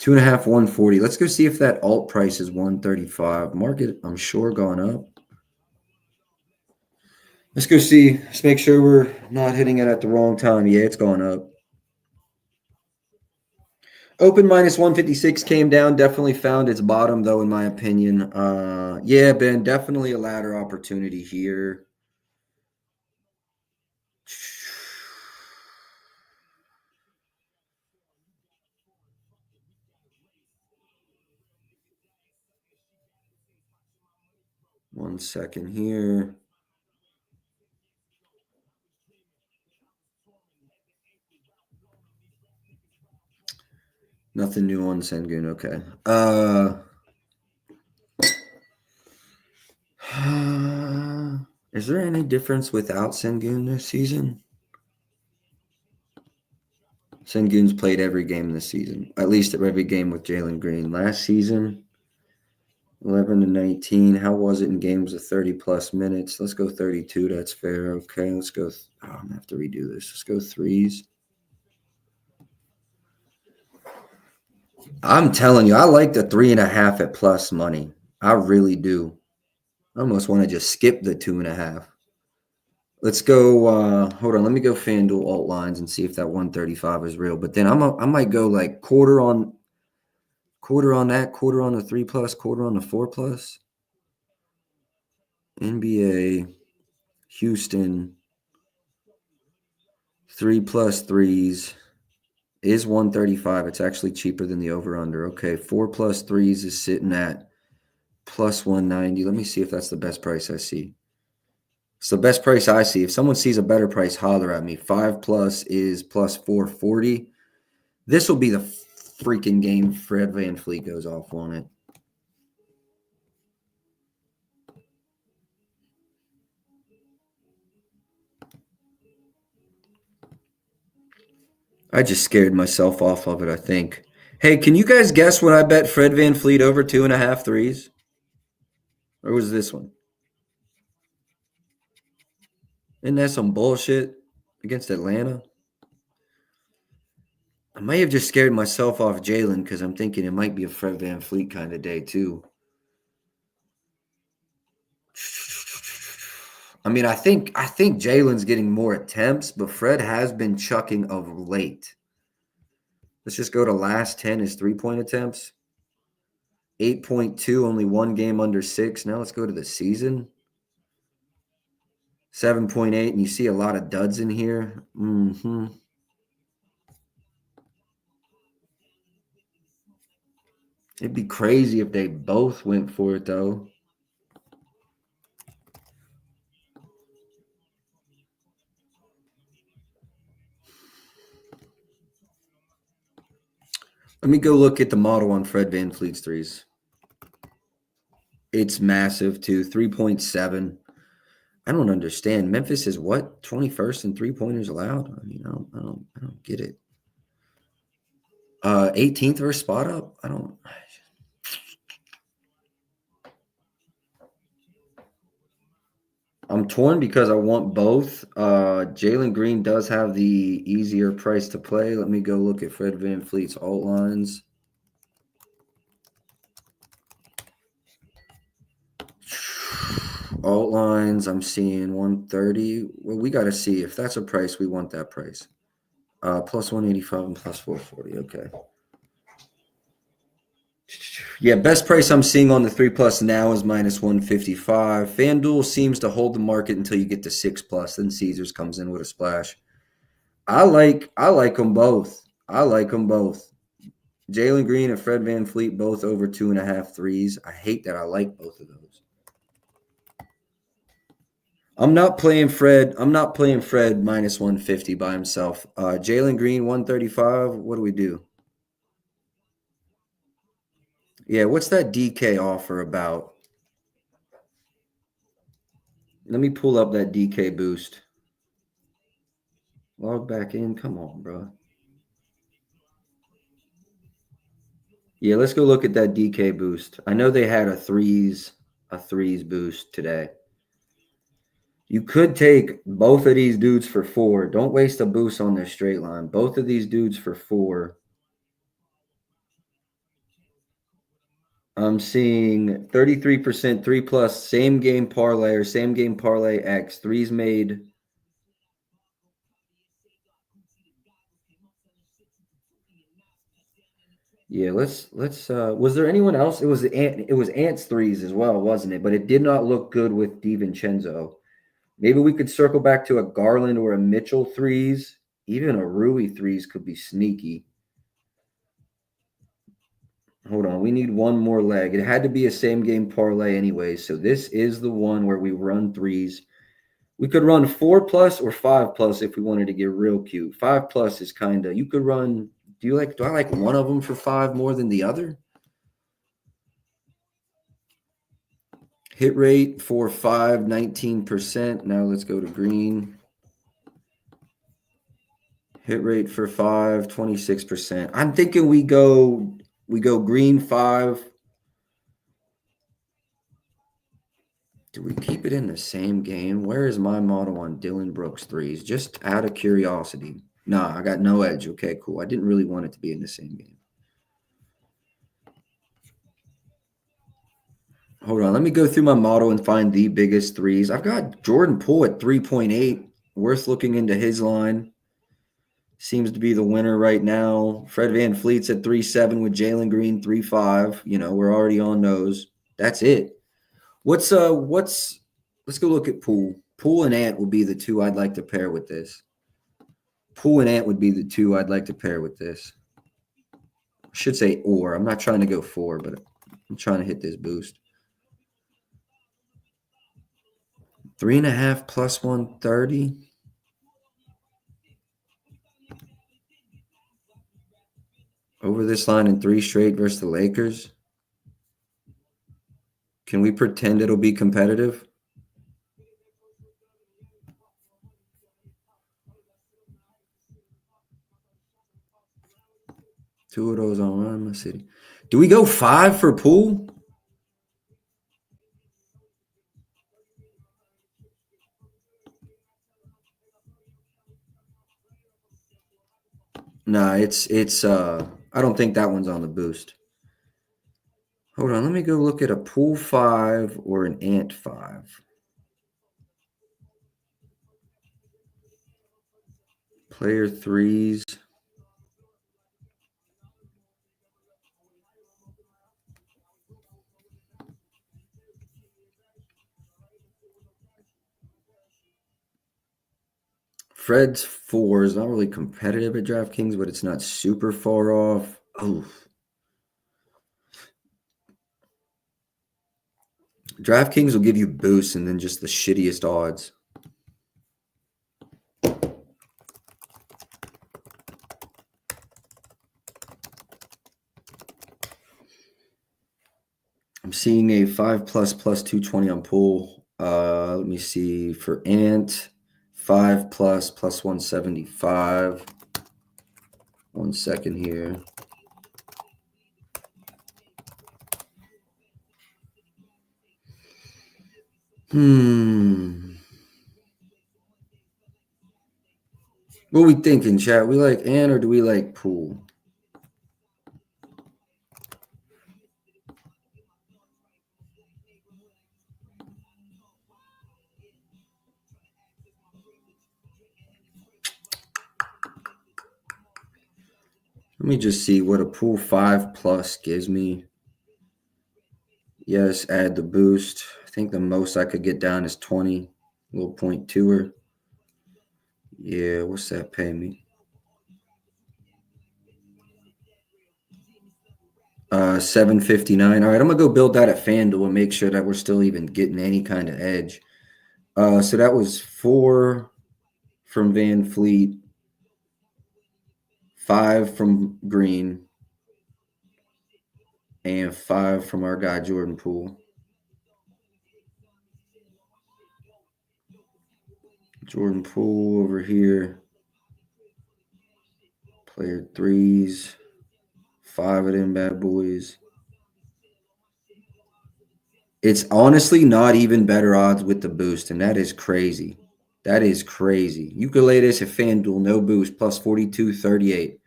2.5, 140. Let's go see if that alt price is 135. Market, I'm sure, gone up. Let's go see. Let's make sure we're not hitting it at the wrong time. Yeah, it's gone up. Open minus 156 came down. Definitely found its bottom, though, in my opinion. Yeah, Ben, definitely a ladder opportunity here. One second here. Nothing new on Sengun. Okay. Is there any difference without Sengun this season? Sengun's played every game this season, at least every game with Jalen Green. Last season, 11 to 19. How was it in games of 30 plus minutes? Let's go 32. That's fair. Okay, let's go. I'm going to have to redo this. Let's go threes. I'm telling you, I like the 3.5 at plus money. I really do. I almost want to just skip the 2.5. Let's go. Hold on. Let me go FanDuel alt lines and see if that 135 is real. But then I might go like quarter on that, quarter on the 3 plus, quarter on the 4 plus. NBA, Houston, 3 plus threes is 135. It's actually cheaper than the over under. Okay, 4 plus threes is sitting at plus 190. Let me see if that's the best price I see. It's the best price I see. If someone sees a better price, holler at me. 5 plus is plus 440. This will be the freaking game Fred VanVleet goes off on it. I just scared myself off of it, I think. Hey, can you guys guess what I bet Fred VanVleet over 2.5 threes? Or was this one? Isn't that some bullshit against Atlanta? I may have just scared myself off Jalen because I'm thinking it might be a Fred VanVleet kind of day too. I mean, I think Jalen's getting more attempts, but Fred has been chucking of late. Let's just go to last 10 is 3-point attempts. 8.2, only one game under 6. Now let's go to the season. 7.8, and you see a lot of duds in here. It'd be crazy if they both went for it, though. Let me go look at the model on Fred VanVleet's threes. It's massive, too. 3.7. I don't understand. Memphis is what? 21st in three-pointers allowed? I mean, I don't get it. 18th versus spot up? I'm torn because I want both. Jalen Green does have the easier price to play. Let me go look at Fred VanVleet's alt lines. Alt lines, I'm seeing 130. Well, we got to see if that's a price. We want that price. Plus 185 and plus 440. Okay. Yeah, best price I'm seeing on the 3 plus now is minus 155. FanDuel seems to hold the market until you get to 6 plus. Then Caesars comes in with a splash. I like them both. I like them both. Jalen Green and Fred VanVleet both over 2.5 threes. I hate that I like both of those. I'm not playing Fred minus 150 by himself. Jalen Green 135. What do we do? Yeah, what's that DK offer about? Let me pull up that DK boost. Log back in. Come on, bro. Yeah, let's go look at that DK boost. I know they had a threes boost today. You could take both of these dudes for 4. Don't waste a boost on their straight line. Both of these dudes for 4. I'm seeing 33% 3 plus same game parlay or same game parlay X. Threes made. Yeah, let's was there anyone else? It was Ant's threes as well, wasn't it? But it did not look good with DiVincenzo. Maybe we could circle back to a Garland or a Mitchell threes. Even a Rui threes could be sneaky. Hold on. We need one more leg. It had to be a same game parlay anyway. So this is the one where we run threes. We could run 4 plus or 5 plus if we wanted to get real cute. 5 plus is kind of, you could run, do I like one of them for 5 more than the other? Hit rate for 5, 19%. Now let's go to green. Hit rate for 5, 26%. I'm thinking we go green 5. Do we keep it in the same game? Where is my model on Dylan Brooks threes? Just out of curiosity. Nah, I got no edge. Okay, cool. I didn't really want it to be in the same game. Hold on. Let me go through my model and find the biggest threes. I've got Jordan Poole at 3.8. Worth looking into his line. Seems to be the winner right now. Fred VanVleet's at 3.7 with Jalen Green 3.5. You know, we're already on those. That's it. Let's go look at Poole. Poole and Ant will be the two I'd like to pair with this. Poole and Ant would be the two I'd like to pair with this. I should say or. I'm not trying to go for, but I'm trying to hit this boost. 3.5 plus 130. Over this line in 3 straight versus the Lakers. Can we pretend it'll be competitive? Two of those on Run City. Do we go 5 for Poole? Nah, it's I don't think that one's on the boost. Hold on, let me go look at a Poole 5 or an Ant 5. Player 3s. Fred's 4 is not really competitive at DraftKings, but it's not super far off. Oh. DraftKings will give you boosts and then just the shittiest odds. I'm seeing a 5 plus 220 on Poole. Let me see for Ant. 5 plus 175. 1 second here. What we thinking, chat? We like Ant or do we like Poole? Let me just see what a Poole 5 plus gives me. Yes, add the boost. I think the most I could get down is 20. A little 0.2er. Yeah, what's that pay me? 759. All right, I'm gonna go build that at FanDuel and make sure that we're still even getting any kind of edge. So that was 4 from VanVleet, 5 from Green, and 5 from our guy Jordan Poole. Jordan Poole over here. Player 3s. 5 of them bad boys. It's honestly not even better odds with the boost, and that is crazy. That is crazy. You could lay this at FanDuel, no boost, plus 42.38.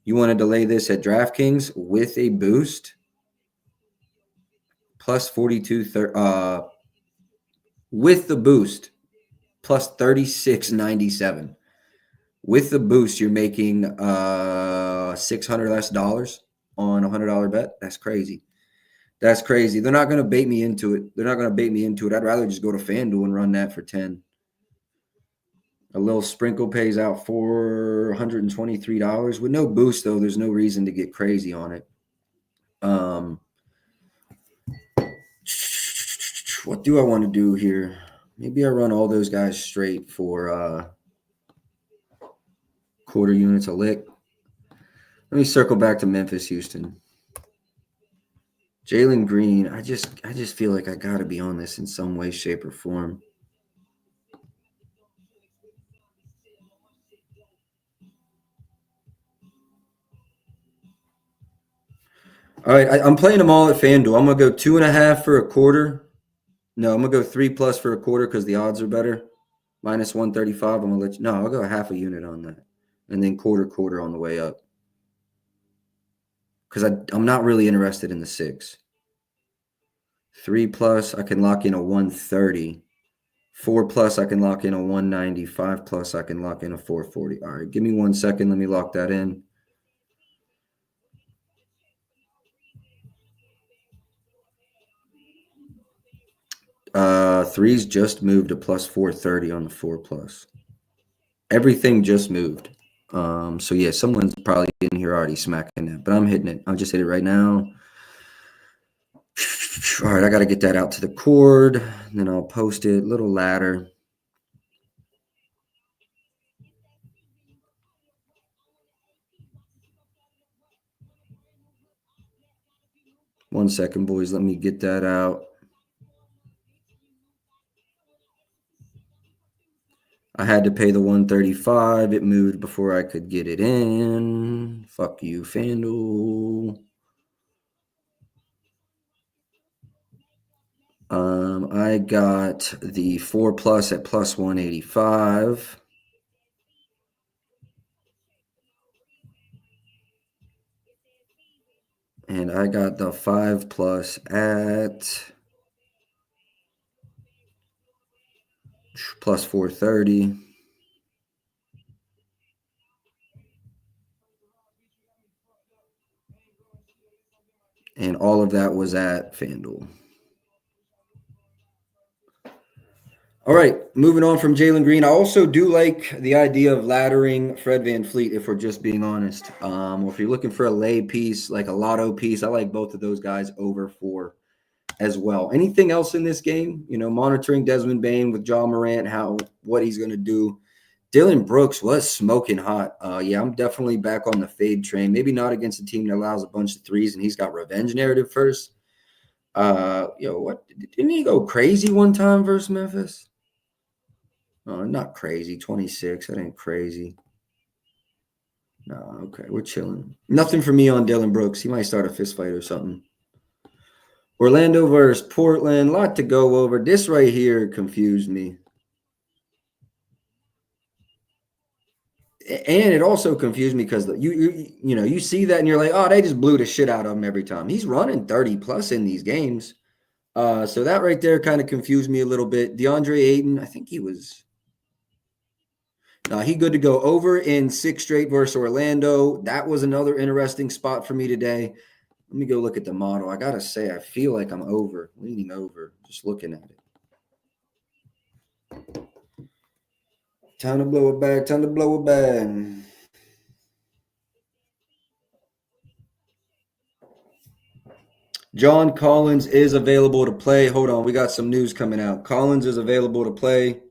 You want to delay this at DraftKings with a boost, plus 42, with the boost, plus 36.97. With the boost, you're making $600 less dollars on a $100 bet. That's crazy. That's crazy. They're not going to bait me into it. I'd rather just go to FanDuel and run that for 10. A little sprinkle pays out $423 with no boost, though. There's no reason to get crazy on it. What do I want to do here? Maybe I run all those guys straight for quarter units a lick. Let me circle back to Memphis, Houston. Jalen Green, I just feel like I got to be on this in some way, shape, or form. All right, I'm playing them all at FanDuel. I'm going to go 2.5 for a quarter. No, I'm gonna go 3+ for a quarter because the odds are better. Minus 135. I'm gonna let you. No, I'll go half a unit on that, and then quarter on the way up. Because I'm not really interested in the 6. 3+, I can lock in a 130. 4+, I can lock in a 190. 5+, I can lock in a 440. All right, give me 1 second. Let me lock that in. Threes just moved to plus 430 on the 4+. Everything just moved. So yeah, someone's probably in here already smacking that, but I'm hitting it. I'll just hit it right now. All right, I got to get that out to the cord, and then I'll post it. Little ladder. One second, boys. Let me get that out. I had to pay the 135. It moved before I could get it in. Fuck you, FanDuel. I got the 4+ at plus 185. And I got the 5+ at plus 430. And all of that was at FanDuel. All right, moving on from Jalen Green. I also do like the idea of laddering Fred VanVleet, if we're just being honest. Or if you're looking for a lay piece, like a lotto piece, I like both of those guys over 4 as well. Anything else in this game? Monitoring Desmond Bane with John Morant, what he's going to do. Dylan Brooks was smoking hot. Yeah, I'm definitely back on the fade train. Maybe not against a team that allows a bunch of threes, and he's got revenge narrative first. What didn't he go crazy one time versus Memphis? Not crazy. 26. That ain't crazy. No, okay, we're chilling. Nothing for me on Dylan Brooks. He might start a fist fight or something. Orlando versus Portland. A lot to go over. This right here confused me. And it also confused me because you see that and you're like, oh, they just blew the shit out of him every time. He's running 30+ in these games. So that right there kind of confused me a little bit. DeAndre Ayton, I think he good to go over in 6 straight versus Orlando. That was another interesting spot for me today. Let me go look at the model. I got to say, I feel like I'm leaning over, just looking at it. Time to blow it back. John Collins is available to play. Hold on, we got some news coming out. Collins is available to play.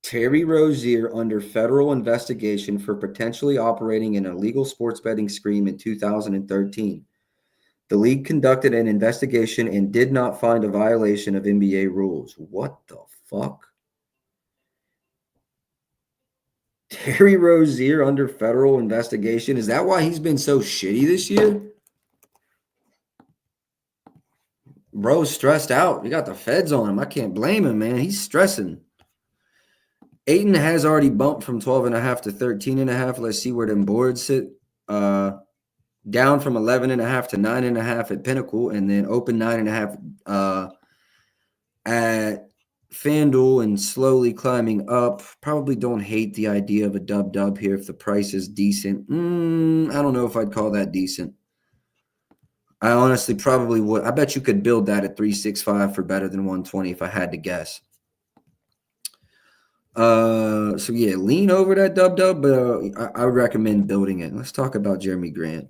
Terry Rozier under federal investigation for potentially operating an illegal sports betting scheme in 2013. The league conducted an investigation and did not find a violation of NBA rules. What the fuck? Terry Rozier under federal investigation. Is that why he's been so shitty this year? Bro's stressed out. You got the feds on him. I can't blame him, man. He's stressing. Ayton has already bumped from 12.5 to 13.5. Let's see where them boards sit. Down from 11.5 to 9.5 at Pinnacle, and then open 9.5 at FanDuel, and slowly climbing up. Probably don't hate the idea of a dub here if the price is decent. I don't know if I'd call that decent. I honestly probably would. I bet you could build that at 365 for better than 120 if I had to guess. So yeah, lean over that dub, but I would recommend building it. Let's talk about Jeremy Grant.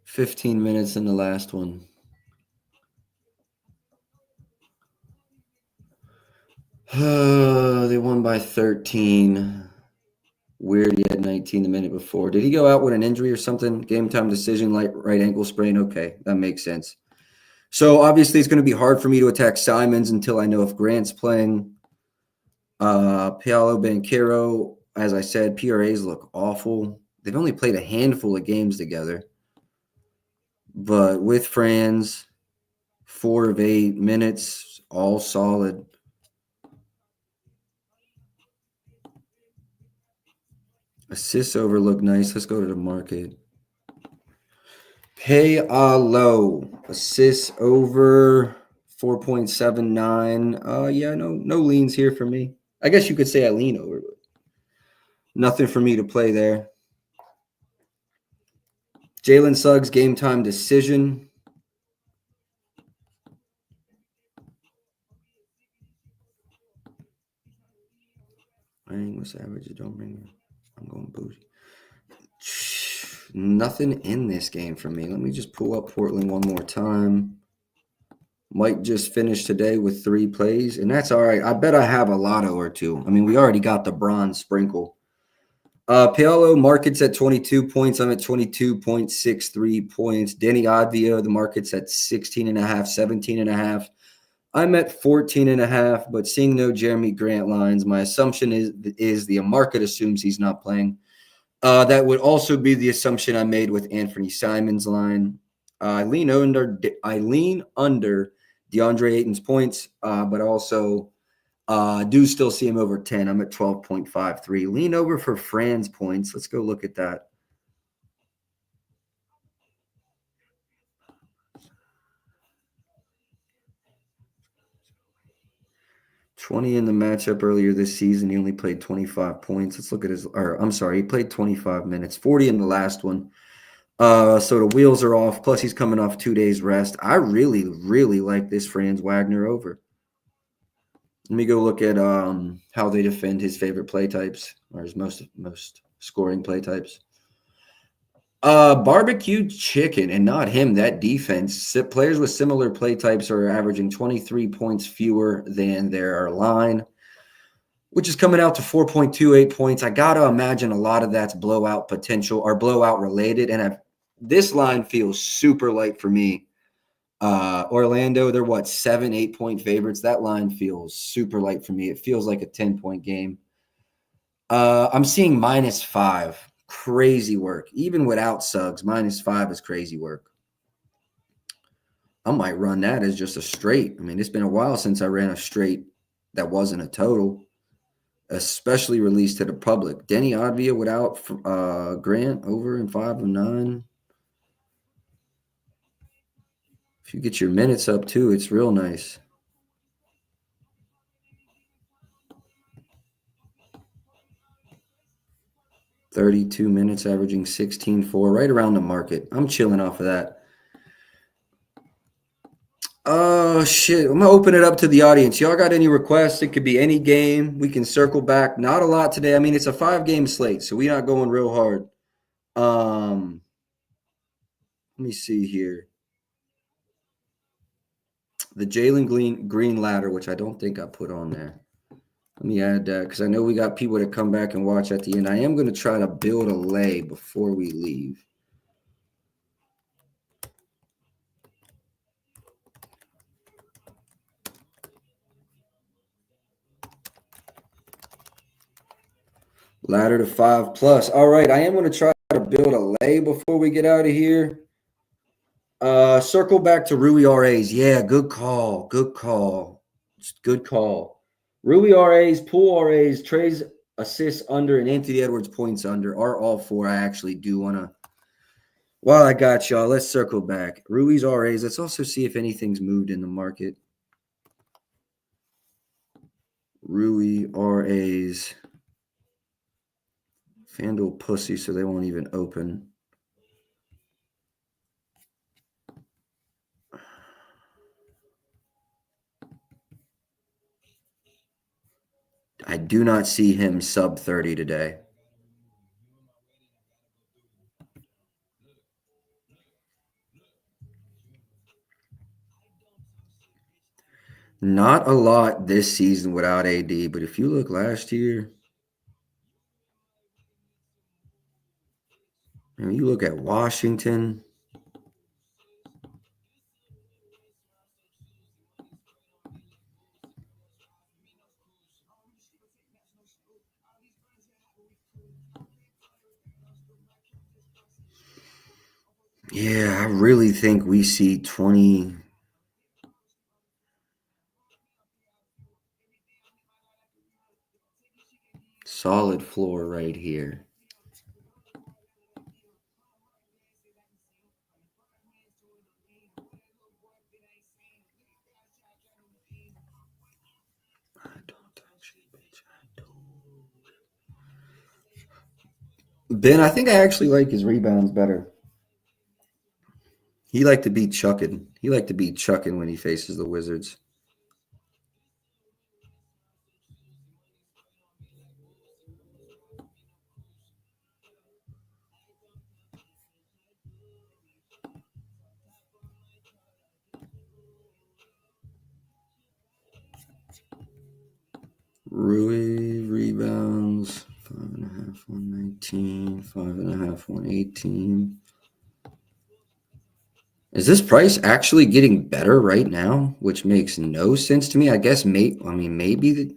15 minutes in the last one. They won by 13. Weird, he had 19 the minute before. Did he go out with an injury or something? Game time decision, like right ankle sprain. Okay, that makes sense. So obviously it's going to be hard for me to attack Simons until I know if Grant's playing. Paolo Banchero, as I said, PRAs look awful. They've only played a handful of games together. But with Franz, 4 of 8 minutes, all solid. Assists over look nice. Let's go to the market. Pay a low. Assists over 4.79. Yeah, no leans here for me. I guess you could say I lean over, but nothing for me to play there. Jalen Suggs, game time decision. What's the average? Don't bring me. I'm going bougie. Nothing in this game for me. Let me just pull up Portland one more time. Might just finish today with 3 plays, and that's all right. I bet I have a lotto or two. I mean, we already got the bronze sprinkle. Paolo, market's at 22 points. I'm at 22.63 points. Denny Advia, the market's at 16.5, 17.5. I'm at 14.5, but seeing no Jeremy Grant lines, my assumption is the market assumes he's not playing. That would also be the assumption I made with Anthony Simon's line. I lean under DeAndre Ayton's points, but also do still see him over 10. I'm at 12.53. Lean over for Fran's points. Let's go look at that. $20 in the matchup earlier this season. He only played 25 points. Let's look at he played 25 minutes, 40 in the last one. So the wheels are off. Plus, he's coming off 2 days rest. I really, really like this Franz Wagner over. Let me go look at how they defend his favorite play types, or his most scoring play types. Barbecue chicken, and not him. That defense. Players with similar play types are averaging 23 points fewer than their line, which is coming out to 4.28 points. I gotta imagine a lot of that's blowout potential or blowout related, and this line feels super light for me. Orlando, they're 7-8 point favorites. That line feels super light for me. It feels like a 10-point game. I'm seeing -5. Crazy work. Even without Suggs, -5 is crazy work. I might run that as just a straight. I mean, it's been a while since I ran a straight that wasn't a total, especially released to the public. Denny Advia without Grant over in 5 of 9. If you get your minutes up too, it's real nice. $32 minutes, averaging 16.4, right around the market. I'm chilling off of that. Oh, shit. I'm going to open it up to the audience. Y'all got any requests? It could be any game. We can circle back. Not a lot today. I mean, it's a 5-game slate, so we're not going real hard. Let me see here. The Jalen Green ladder, which I don't think I put on there. Let me add that because I know we got people that come back and watch at the end. I am going to try to build a lay before we leave. Ladder to 5+. All right, I am going to try to build a lay before we get out of here. Circle back to Rui RAs. Yeah, good call. Good call. Good call. Rui RAs, pool RAs, Trey's assists under, and Anthony Edwards points under are all 4. I actually do want to. While I got y'all, let's circle back. Rui's RAs. Let's also see if anything's moved in the market. Rui RAs. FanDuel pussy, so they won't even open. I do not see him sub 30 today. Not a lot this season without AD, but if you look last year, and you look at Washington, Yeah, I really think we see 20 solid floor right here. Ben, I think I actually like his rebounds better. He liked to be chucking. He liked to be chucking when he faces the Wizards. Rui rebounds 5.5, 119, 5.5, 118. Is this price actually getting better right now? Which makes no sense to me. I guess maybe the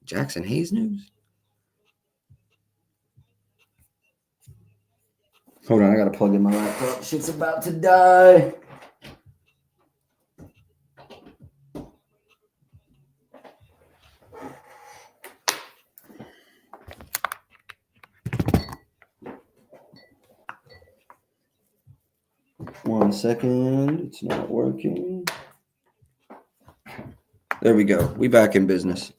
Jackson Hayes news. Hold on, I gotta plug in my laptop. Shit's about to die. One second. It's not working. There we go. We back in business.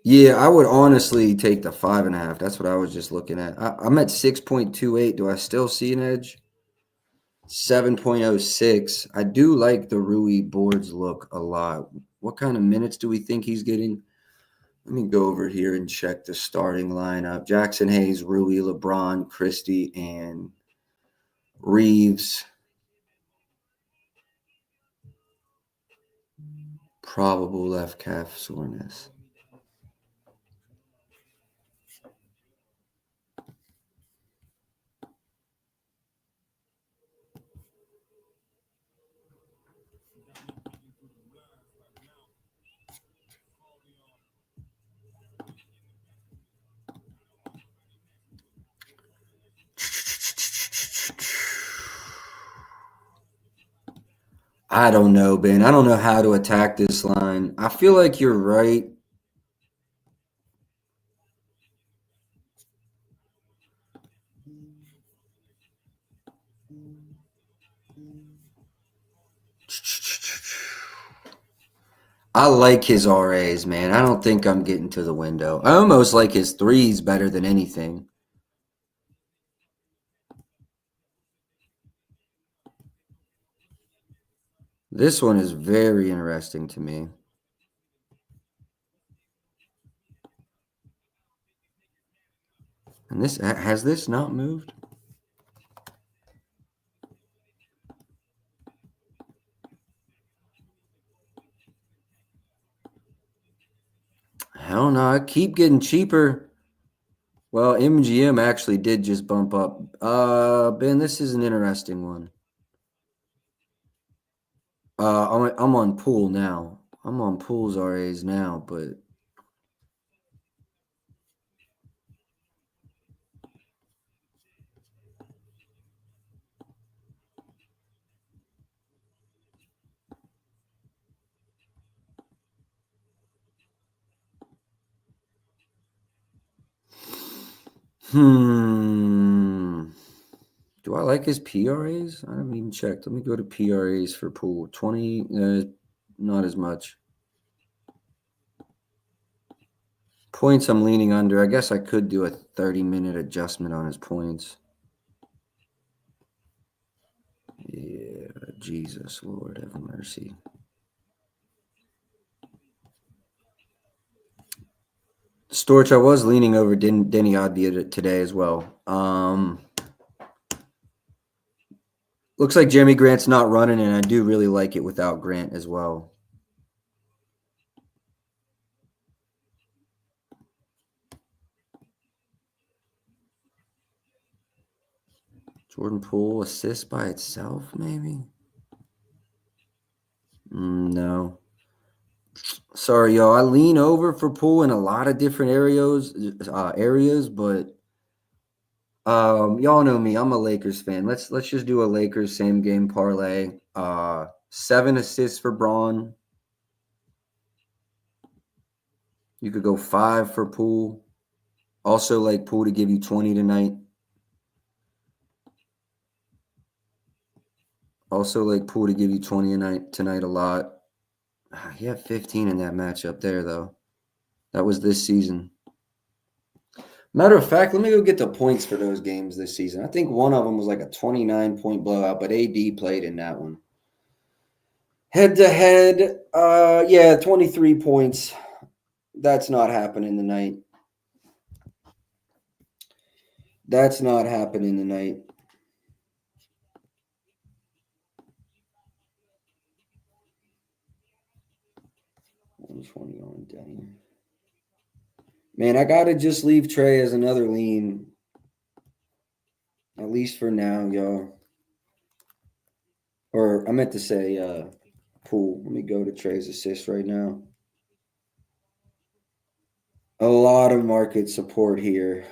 Yeah, I would honestly take the 5.5. That's what I was just looking at. I'm at 6.28. Do I still see an edge? 7.06. I do like the Rui boards look a lot. What kind of minutes do we think he's getting? Let me go over here and check the starting lineup. Jackson Hayes, Rui, LeBron, Christie, and Reeves. Probable left calf soreness. I don't know, Ben. I don't know how to attack this line. I feel like you're right. I like his RAs, man. I don't think I'm getting to the window. I almost like his threes better than anything. This one is very interesting to me. And this has this not moved? Hell no, I keep getting cheaper. Well, MGM actually did just bump up. Ben, this is an interesting one. I'm on pool now. I'm on pools RAs now, but do I like his PRAs? I haven't even checked. Let me go to PRAs for pool. 20, not as much. Points I'm leaning under. I guess I could do a 30-minute adjustment on his points. Yeah, Jesus, Lord, have mercy. Storch, I was leaning over Denny Adbia today as well. Looks like Jeremy Grant's not running, and I do really like it without Grant as well. Jordan Poole assist by itself, maybe? No. Sorry, y'all. I lean over for Poole in a lot of different areas, but y'all know me. I'm a Lakers fan. Let's just do a Lakers same game parlay. 7 assists for Braun. You could go 5 for Poole. Also like Poole to give you 20 tonight. Also like Poole to give you 20 tonight a lot. He had 15 in that matchup there, though. That was this season. Matter of fact, let me go get the points for those games this season. I think one of them was like a 29-point blowout, but AD played in that one. Head-to-head, 23 points. That's not happening tonight. That's not happening tonight. $120 on Denny. Man, I got to just leave Trey as another lean. At least for now, y'all. Or I meant to say Poole. Let me go to Trey's assist right now. A lot of market support here.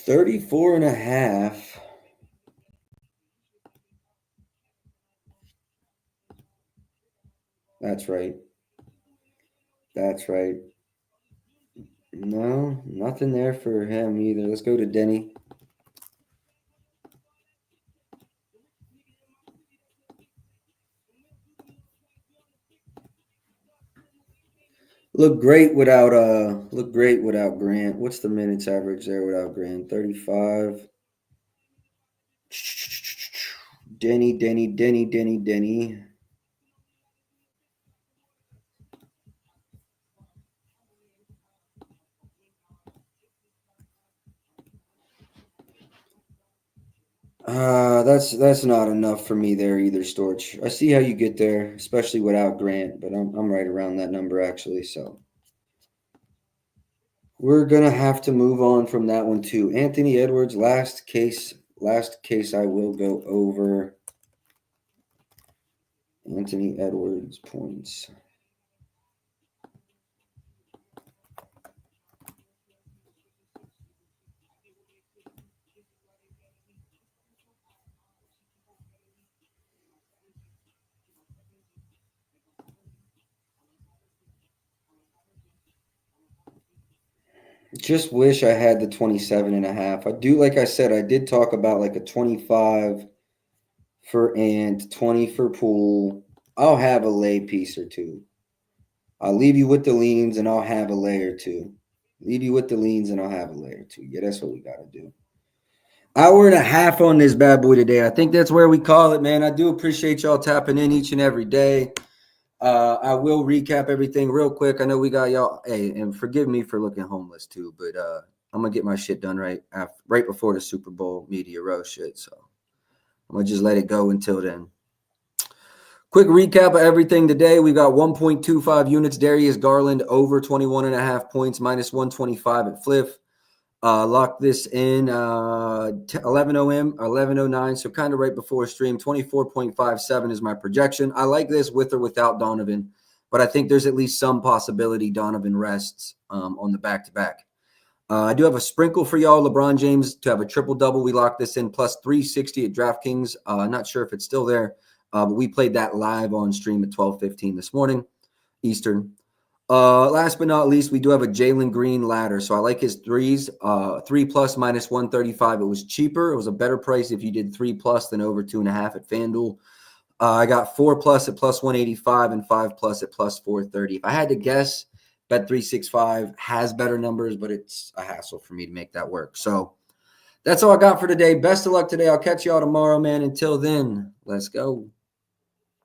$34.5. That's right. That's right. No, nothing there for him either. Let's go to Denny. Look great without Grant. What's the minutes average there without Grant? 35. Denny. That's not enough for me there either, Storch. I see how you get there, especially without Grant, but I'm right around that number actually, so we're gonna have to move on from that one too. Anthony Edwards, last case I will go over. Anthony Edwards points. Just wish I had the 27.5. I do, like I said, I did talk about like a 25 for Ant, 20 for Poole. I'll have a lay piece or two. I'll leave you with the leans and I'll have a lay or two. Leave you with the leans and I'll have a lay or two. Yeah, that's what we got to do. Hour and a half on this bad boy today. I think that's where we call it, man. I do appreciate y'all tapping in each and every day. I will recap everything real quick. I know we got y'all. Hey, and forgive me for looking homeless too, but I'm gonna get my shit done right before the Super Bowl media row shit. So I'm gonna just let it go until then. Quick recap of everything today. We got 1.25 units. Darius Garland over 21.5 points, minus 125 at Fliff. Lock this in 11:09, so kind of right before stream. 24.57 is my projection. I like this with or without Donovan, but I think there's at least some possibility Donovan rests on the back-to-back. I do have a sprinkle for y'all. LeBron James to have a triple-double. We locked this in plus 360 at DraftKings. Not sure if it's still there, but we played that live on stream at 12:15 this morning Eastern. Last but not least, we do have a Jalen Green ladder. So I like his threes. 3 plus minus 135. It was cheaper. It was a better price if you did 3 plus than over 2.5 at FanDuel. I got 4 plus at plus 185 and 5 plus at plus 430. If I had to guess, Bet365 has better numbers, but it's a hassle for me to make that work. So that's all I got for today. Best of luck today. I'll catch y'all tomorrow, man. Until then, let's go.